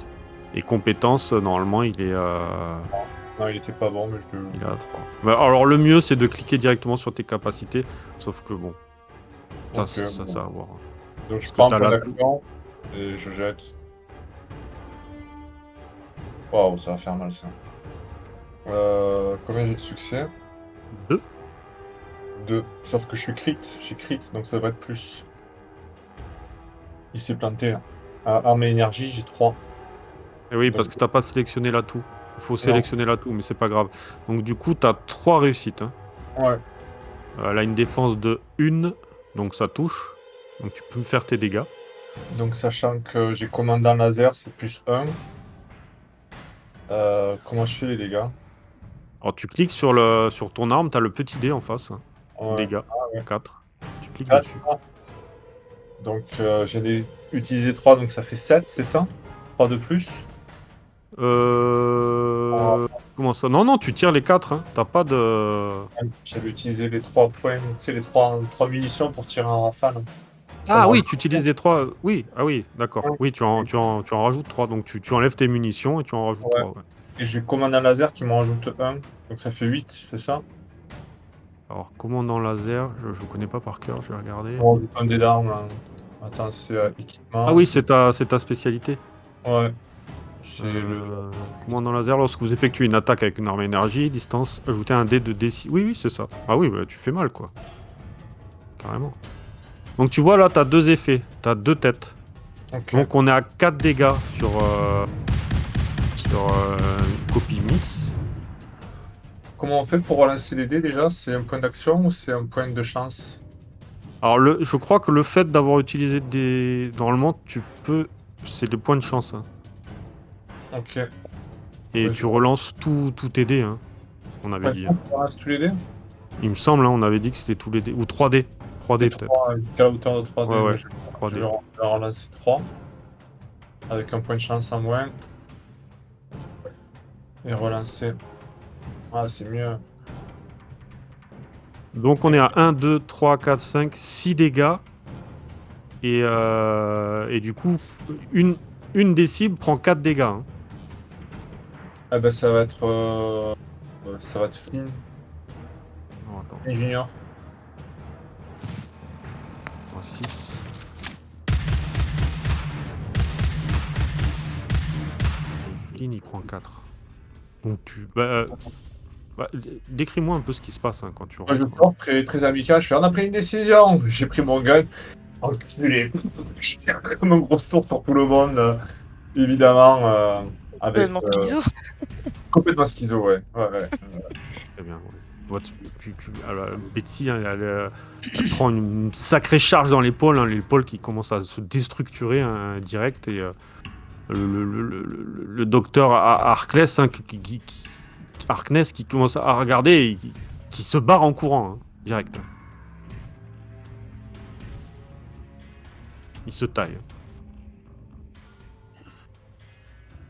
Et compétence, normalement, il est Non, il était pas bon, mais je le. il est à 3. Bah, alors le mieux, c'est de cliquer directement sur tes capacités. Sauf que bon, ça, Ok, ça, bon. ça à voir. Donc je que prends un t'as point la- d'action et je jette. Waouh, ça va faire mal ça. Combien j'ai de succès? 2. 2. Sauf que je suis crit. J'ai crit, donc ça va être plus. Il s'est planté là. Arme et énergie, j'ai 3. Et oui, Donc, parce que t'as pas sélectionné l'atout. Il faut non. sélectionner l'atout, mais c'est pas grave. Donc du coup, t'as 3 réussites. Hein. Ouais. Elle a une défense de 1, donc ça touche. Donc tu peux me faire tes dégâts. Donc sachant que j'ai commandant laser, c'est plus 1. Comment je fais les dégâts? Alors tu cliques sur ton arme, t'as le petit dé en face. Hein. Ouais. Dégâts, ouais. 4. Tu cliques 4. dessus. Donc utilisé 3, donc ça fait 7, c'est ça? 3 de plus? Comment ça? Non, tu tires les 4. Hein. T'as pas de... J'avais utilisé les 3 points, tu sais, les 3 munitions pour tirer en rafale. Ça Ah me oui, rajoute- tu utilises les 3. Oui, ah oui, d'accord. Ouais. Oui, tu en rajoutes 3. Donc tu enlèves tes munitions et tu en rajoutes Ouais. 3. Ouais. Et j'ai commandant laser qui m'en rajoute 1, donc ça fait 8, c'est ça? Alors, commandant laser, je connais pas par cœur, je vais regarder. On rajoute un dé d'arme. Hein. Attends, c'est équipement. Ah oui, c'est ta spécialité. Ouais. C'est le. Commandant laser, lorsque vous effectuez une attaque avec une arme à énergie, distance, ajoutez un dé de D6. Oui, c'est ça. Ah oui, bah, tu fais mal, quoi. Carrément. Donc tu vois, là, t'as 2 effets. T'as 2 têtes. Ok. Donc on est à 4 dégâts sur une copie miss. Comment on fait pour relancer les dés déjà? C'est un point d'action ou c'est un point de chance? Alors, je crois que le fait d'avoir utilisé des... Normalement, tu peux... C'est des points de chance. Hein. Ok. Et Ouais, tu relances tous tes dés, hein, on avait Point de dit. chance, Hein. on relance tous les dés? Il me semble, hein, on avait dit que c'était tous les dés. Ou 3D. 3D peut-être. 3, jusqu'à la hauteur de 3 dés. Ouais, ouais. Je 3D. vais relancer 3. Avec un point de chance en moins. Et relancer. Ah, c'est mieux. Donc on est à 1, 2, 3, 4, 5, 6 dégâts. Et du coup, une des cibles prend 4 dégâts. Hein. Ah ben ça va être Flynn. Alors, attends, Flynn Junior. 6. Flynn, il prend 4. Donc tu... décris-moi un peu ce qui se passe hein, quand tu Moi je rentres. sors très, très amical, je fais on a pris une décision. J'ai pris mon gun. Enculé. Je tire comme un gros tour pour tout le monde. Évidemment. Avec. Complètement schizo. Complètement schizo, ouais. Ouais. Très bien. Ouais. Alors, Betsy, hein, elle prend une sacrée charge dans l'épaule, hein, l'épaule qui commence à se déstructurer hein, direct. Et le docteur Harkness, hein, Harkness qui commence à regarder et qui se barre en courant, hein, direct. Il se taille.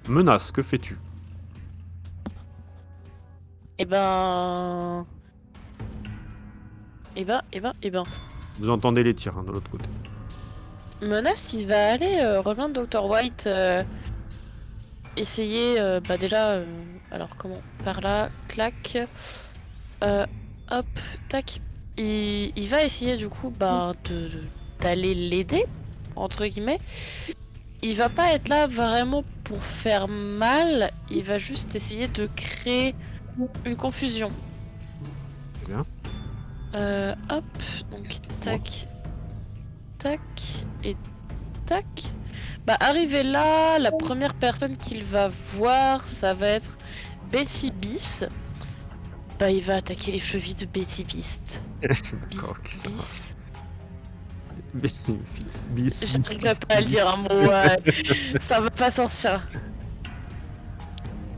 Menace, que fais-tu? Eh ben... Vous entendez les tirs hein, de l'autre côté. Menace, il va aller rejoindre Dr. White. Essayer, déjà... alors comment? Par là, clac. Hop, tac. Il va essayer du coup d'aller l'aider, entre guillemets. Il va pas être là vraiment pour faire mal, il va juste essayer de créer une confusion. Bien. Hop, donc tac, tac et tac. Bah arrivé là, la première personne qu'il va voir, ça va être Betty Beast. Bah il va attaquer les chevilles de Betty Beast. D'accord, ok, ça Beast. Bis. J'arriverai pas à le dire un mot, ça va pas sortir.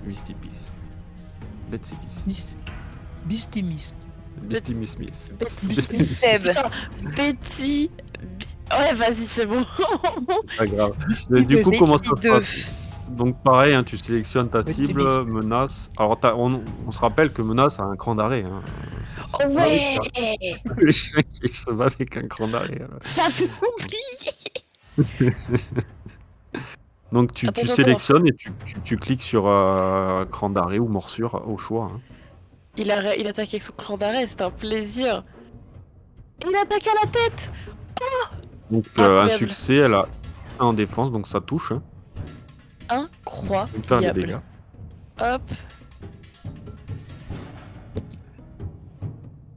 Misty Bis. Betsy Bis. Beastie Mist. Misty Miss Miss. Betty. Seb. Betty. Ouais, vas-y, c'est bon. Pas grave. Beastie Du coup, Betty comment ça se 2. passe? Donc pareil, hein, tu sélectionnes ta Betty cible, Beast. menace. Alors on se rappelle que menace a un cran d'arrêt. Hein. C'est Oh pas ouais. les chiens qui se battent avec un cran d'arrêt. Alors. Ça fait oublier. Donc tu Attends. sélectionnes et tu cliques sur cran d'arrêt ou morsure au choix. Hein. Il attaque avec son clan d'arrêt, c'est un plaisir. Il attaque à la tête. Donc Incroyable. un succès, elle a 1 en défense, donc ça touche. Hein. Incroyable. Tu me fais des dégâts. Hop.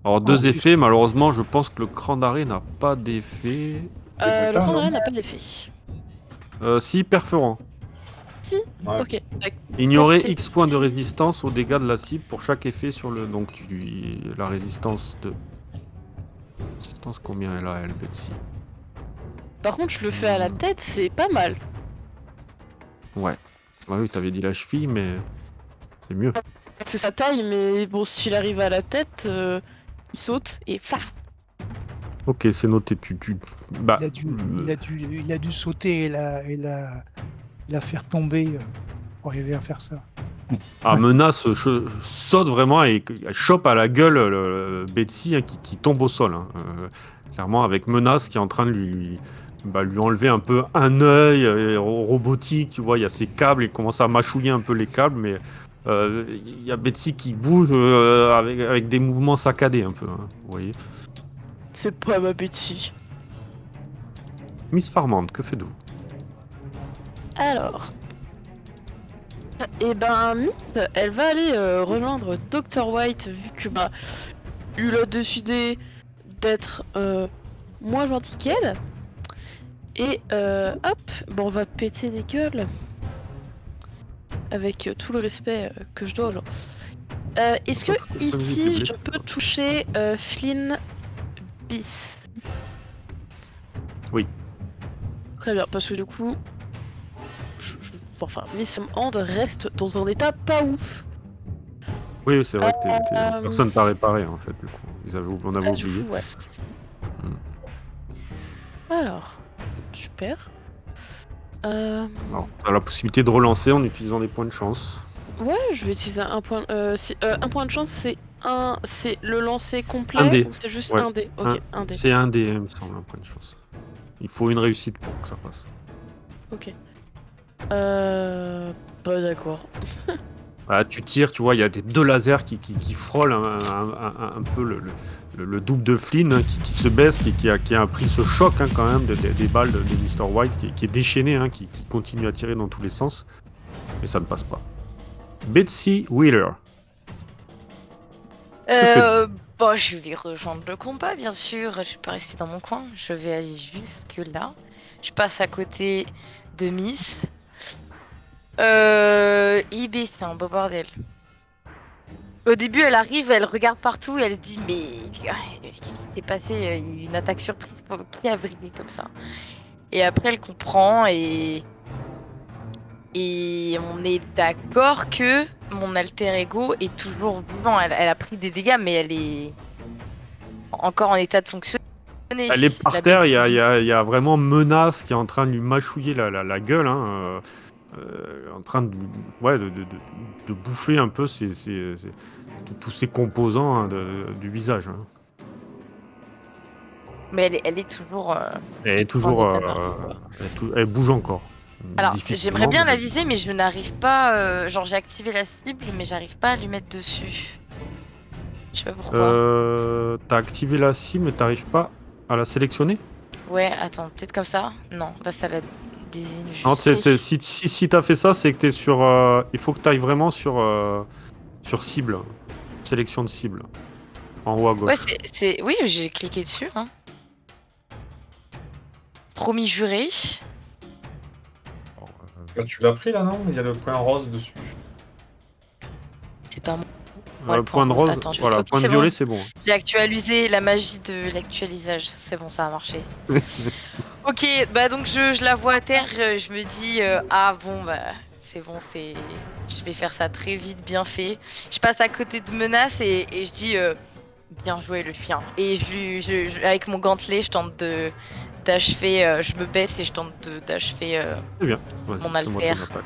Alors, deux oui. effets, malheureusement, je pense que le cran d'arrêt n'a pas d'effet. Le Attends, cran non. d'arrêt n'a pas d'effet. Si, perforant. Ouais. Ok. Ignorer Portée X points de cible. résistance aux dégâts de la cible pour chaque effet sur le. Donc, la résistance de. Résistance, combien elle a, elle, Betsy? Par contre, je le fais à la tête, c'est pas mal. Ouais. Bah oui, t'avais dit la cheville, mais. C'est mieux. Parce que ça taille, mais bon, s'il arrive à la tête, il saute et fla. Ok, c'est noté. Bah. Il a dû sauter et la faire tomber pour arriver à faire ça. Menace saute vraiment et elle chope à la gueule Betsy, hein, qui tombe au sol. Hein. Clairement, avec Menace qui est en train de lui enlever un peu un œil robotique. Tu vois, il y a ses câbles, il commence à mâchouiller un peu les câbles, mais il y a Betsy qui bouge avec des mouvements saccadés un peu. Hein, vous voyez. C'est pas ma Betsy. Miss Farmand, que faites-vous? Alors. Et ben, Miss, elle va aller rejoindre Dr. White, vu que bah, il a décidé d'être moins gentil qu'elle. Et hop, bon, on va péter des gueules. Avec tout le respect que je dois aux gens. Est-ce que ici, je peux toucher Flynn Bis? Oui. Très bien, parce que du coup, enfin, Miss Hand reste dans un état pas ouf. Oui, c'est vrai que personne t'a réparé en fait. Du coup, on avait Du oublié. coup, ouais. Alors, super. Alors, t'as la possibilité de relancer en utilisant des points de chance. Ouais, je vais utiliser un point. Un point de chance, c'est le lancer complet Un dé. ou c'est juste Ouais. un dé? Ok, un dé. C'est un dé, il me semble, un point de chance. Il faut une réussite pour que ça passe. Ok. Pas d'accord. Voilà, tu tires, tu vois, il y a des deux lasers qui frôlent un peu le double de Flynn, hein, qui se baisse, qui a pris ce choc hein, quand même des balles de Mr. White, qui est déchaîné, hein, qui continue à tirer dans tous les sens. Mais ça ne passe pas. Betsy Wheeler. Bon, je vais rejoindre le combat, bien sûr. Je vais pas rester dans mon coin. Je vais aller jusque là. Je passe à côté de Miss. IB, c'est un beau bordel. Au début, elle arrive, elle regarde partout et elle se dit mais qu'est-ce qui s'est passé? Une attaque surprise, qui a brillé comme ça? Et après, elle comprend et on est d'accord que mon alter ego est toujours vivant. Elle a pris des dégâts, mais elle est encore en état de fonctionner. Elle est par terre, il y a vraiment Menace qui est en train de lui mâchouiller la gueule, hein, en train de bouffer un peu tous ses composants hein, du visage. Hein. Mais elle est toujours. Elle est toujours. en état nerveux, quoi. Elle bouge encore. Alors, Difficilement, j'aimerais bien mais- la viser, mais je n'arrive pas. Genre, j'ai activé la cible, mais j'arrive pas à lui mettre dessus. Je sais pas pourquoi. T'as activé la cible, mais t'arrives pas à la sélectionner? Ouais, attends, peut-être comme ça? Non, là, ça la désigne juste. Non, si t'as fait ça, c'est que t'es sur. Il faut que t'ailles vraiment sur cible. Sélection de cible. En haut à gauche. Ouais, oui, j'ai cliqué dessus. Hein. Promis juré. Bah, tu l'as pris là, non? Il y a le point rose dessus. C'est pas moi. Ouais, le point de rose, Attends, voilà, ok, point de c'est violet, bon. c'est bon. J'ai actualisé la magie de l'actualisage. C'est bon, ça a marché. Ok, bah donc je la vois à terre. Je me dis, ah bon, bah c'est bon, je vais faire ça très vite, bien fait. Je passe à côté de Menace et je dis, bien joué le chien. Et avec mon gantelet, je tente d'achever. Je me baisse et je tente d'achever C'est bien. Vas-y, mon fais-moi ton alter. attaque.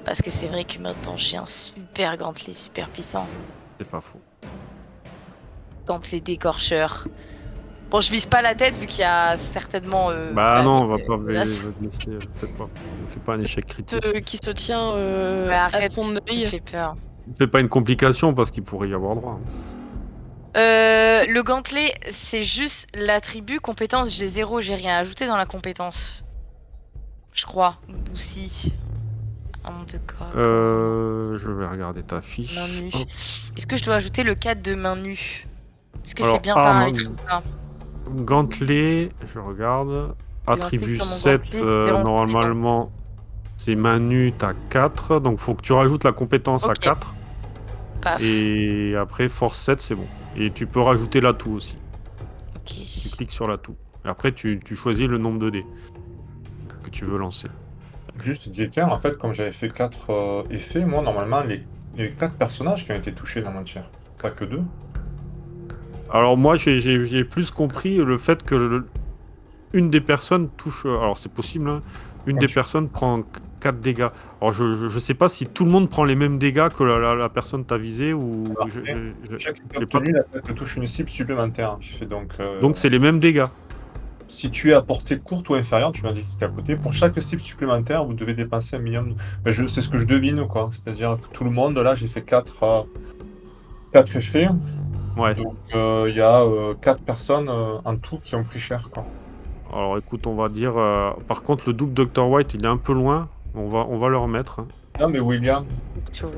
Parce que c'est vrai que maintenant j'ai un super gantelet, super puissant. C'est pas faux. Gantelet d'écorcheur. Bon, je vise pas la tête vu qu'il y a certainement. Bah non, on va avec, pas Menace. laisser. Fais pas un échec critique. Qui se tient Ouais, à arrête, son ça me œil. fait peur. Fais pas une complication parce qu'il pourrait y avoir droit. Hein. Le gantelet, c'est juste l'attribut compétence. J'ai 0, j'ai rien ajouté dans la compétence. Je crois. Ou si. Arme de corps. Je vais regarder ta fiche. Main nue. Hop. Est-ce que je dois ajouter le cadre de main nue? Est-ce que Alors, c'est bien arme, paramétré ou pas? Gantelet, je regarde. J'ai un truc Attribut sur mon 7, gantelet, zéro normalement, c'est main nue, t'as 4. Donc, faut que tu rajoutes la compétence à Ok. 4. Paf. Et après, force 7, c'est bon. Et tu peux rajouter l'atout aussi. Tu Ok. cliques sur l'atout. Et après, tu choisis le nombre de dés que tu veux lancer. Juste dire, tiens, en fait, comme j'avais fait 4 effets, moi, normalement, il y a eu 4 personnages qui ont été touchés dans mon tir. Pas que 2. Alors moi, j'ai plus compris le fait que une des personnes touche... alors c'est possible, hein, une des personnes prend 4 dégâts. Alors je sais pas si tout le monde prend les mêmes dégâts que la personne t'a visé ou... Chaque effet j'ai pas obtenu, la tête touche une cible supplémentaire. J'ai fait donc... Donc c'est les mêmes dégâts. Si tu es à portée courte ou inférieure, tu m'as dit que c'était à côté, pour chaque cible supplémentaire, vous devez dépenser un minimum. C'est ce que je devine, quoi. C'est-à-dire que tout le monde, là, j'ai fait 4 effets. Ouais. Donc il y a 4 personnes en tout qui ont pris cher, quoi. Alors écoute, on va dire... par contre, le double Dr. White, il est un peu loin. On va le remettre. Hein. Non, mais William,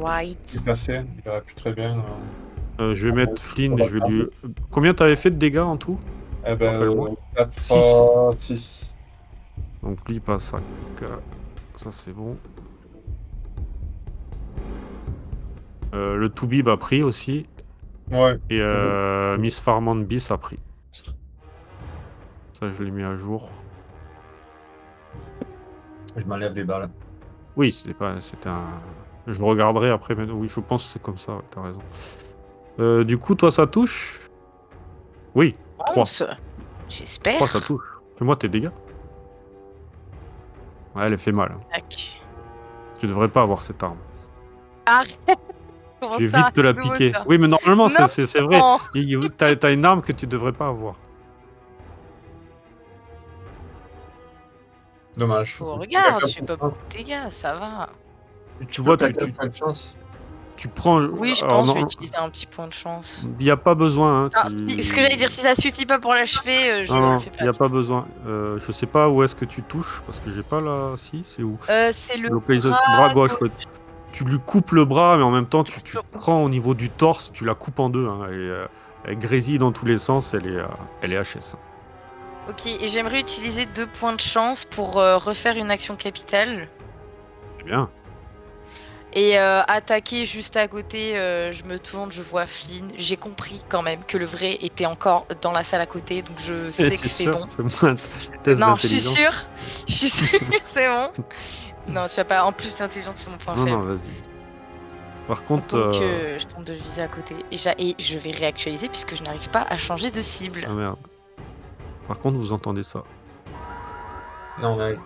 White. il est passé. Il aurait pu très bien... Je vais mettre Flynn et je vais lui... Combien t'avais fait de dégâts en tout? Eh ben, Rappelle-moi. 4, 6. Donc lui il passe à... Ça c'est bon. Le Toubib a pris aussi. Ouais. Et Miss Farmand Bis a pris. Ça je l'ai mis à jour. Je m'enlève des balles. Oui, c'était un... Je le regarderai après, mais oui, je pense que c'est comme ça, ouais, t'as raison. Du coup, toi ça touche? Oui, 3. 11. J'espère. 3 ça touche. Fais-moi tes dégâts. Ouais, elle fait mal. Tac. Tu devrais pas avoir cette arme. Arrête. Comment Je vais ça? vite te la Nouveau, piquer. ça. Oui, mais normalement, Non. c'est vrai. Oh. T'as une arme que tu devrais pas avoir. Dommage. Regarde, je fais pas beaucoup de dégâts, ça va. Tu vois, t'as pas de chance. tu prends... Oui, je alors, pense que je vais non, utiliser un petit point de chance. il n'y a pas besoin. Hein, Ah, ce que j'allais dire, si ça suffit pas pour l'achever, je Non, le fais il n'y a pas. pas besoin. Je sais pas où est-ce que tu touches, parce que j'ai pas là... Si, c'est où? C'est le Localisation... bras gauche. Ouais. Tu lui coupes le bras, mais en même temps, tu prends au niveau du torse, tu la coupes en deux. Hein, elle grésille dans tous les sens, elle est HS. Ok, et j'aimerais utiliser 2 points de chance pour refaire une action capitale. C'est bien. Et attaquer juste à côté, je me tourne, je vois Flynn. J'ai compris quand même que le vrai était encore dans la salle à côté, donc je sais que c'est bon. Fais-moi un test Non, je suis d'intelligence. sûre. Je suis sûre que c'est bon. Non, tu vas pas. En plus, l'intelligence, c'est mon point Non, faible. non, vas-y. Par contre... Donc, je tente de viser à côté. Et je vais réactualiser puisque je n'arrive pas à changer de cible. Ah merde. Par contre, vous entendez ça. Non, mais...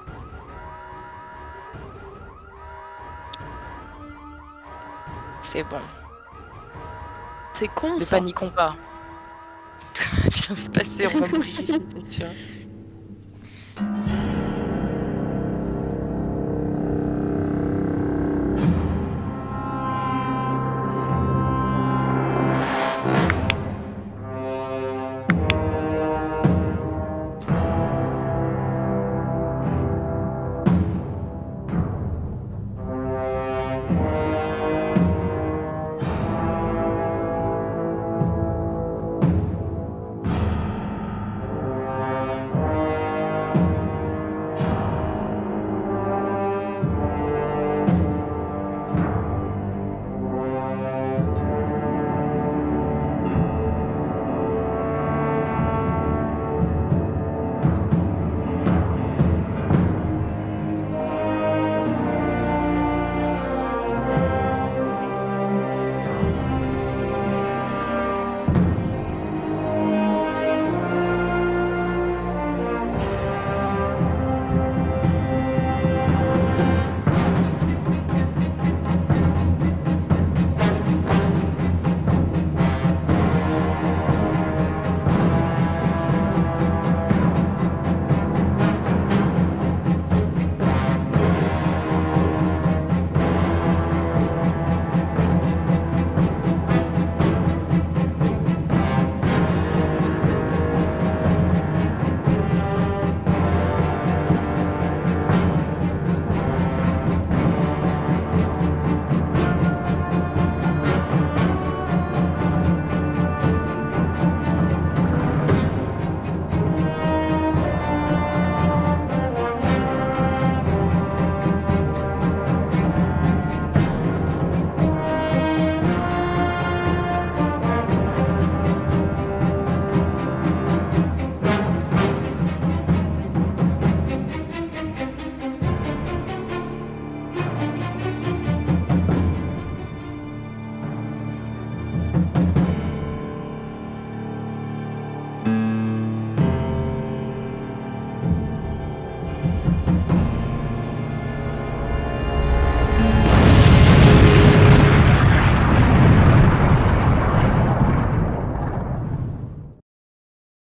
C'est bon. C'est con Ne ça. paniquons pas. Tout va bien se passer, on va mourir ici, c'est sûr.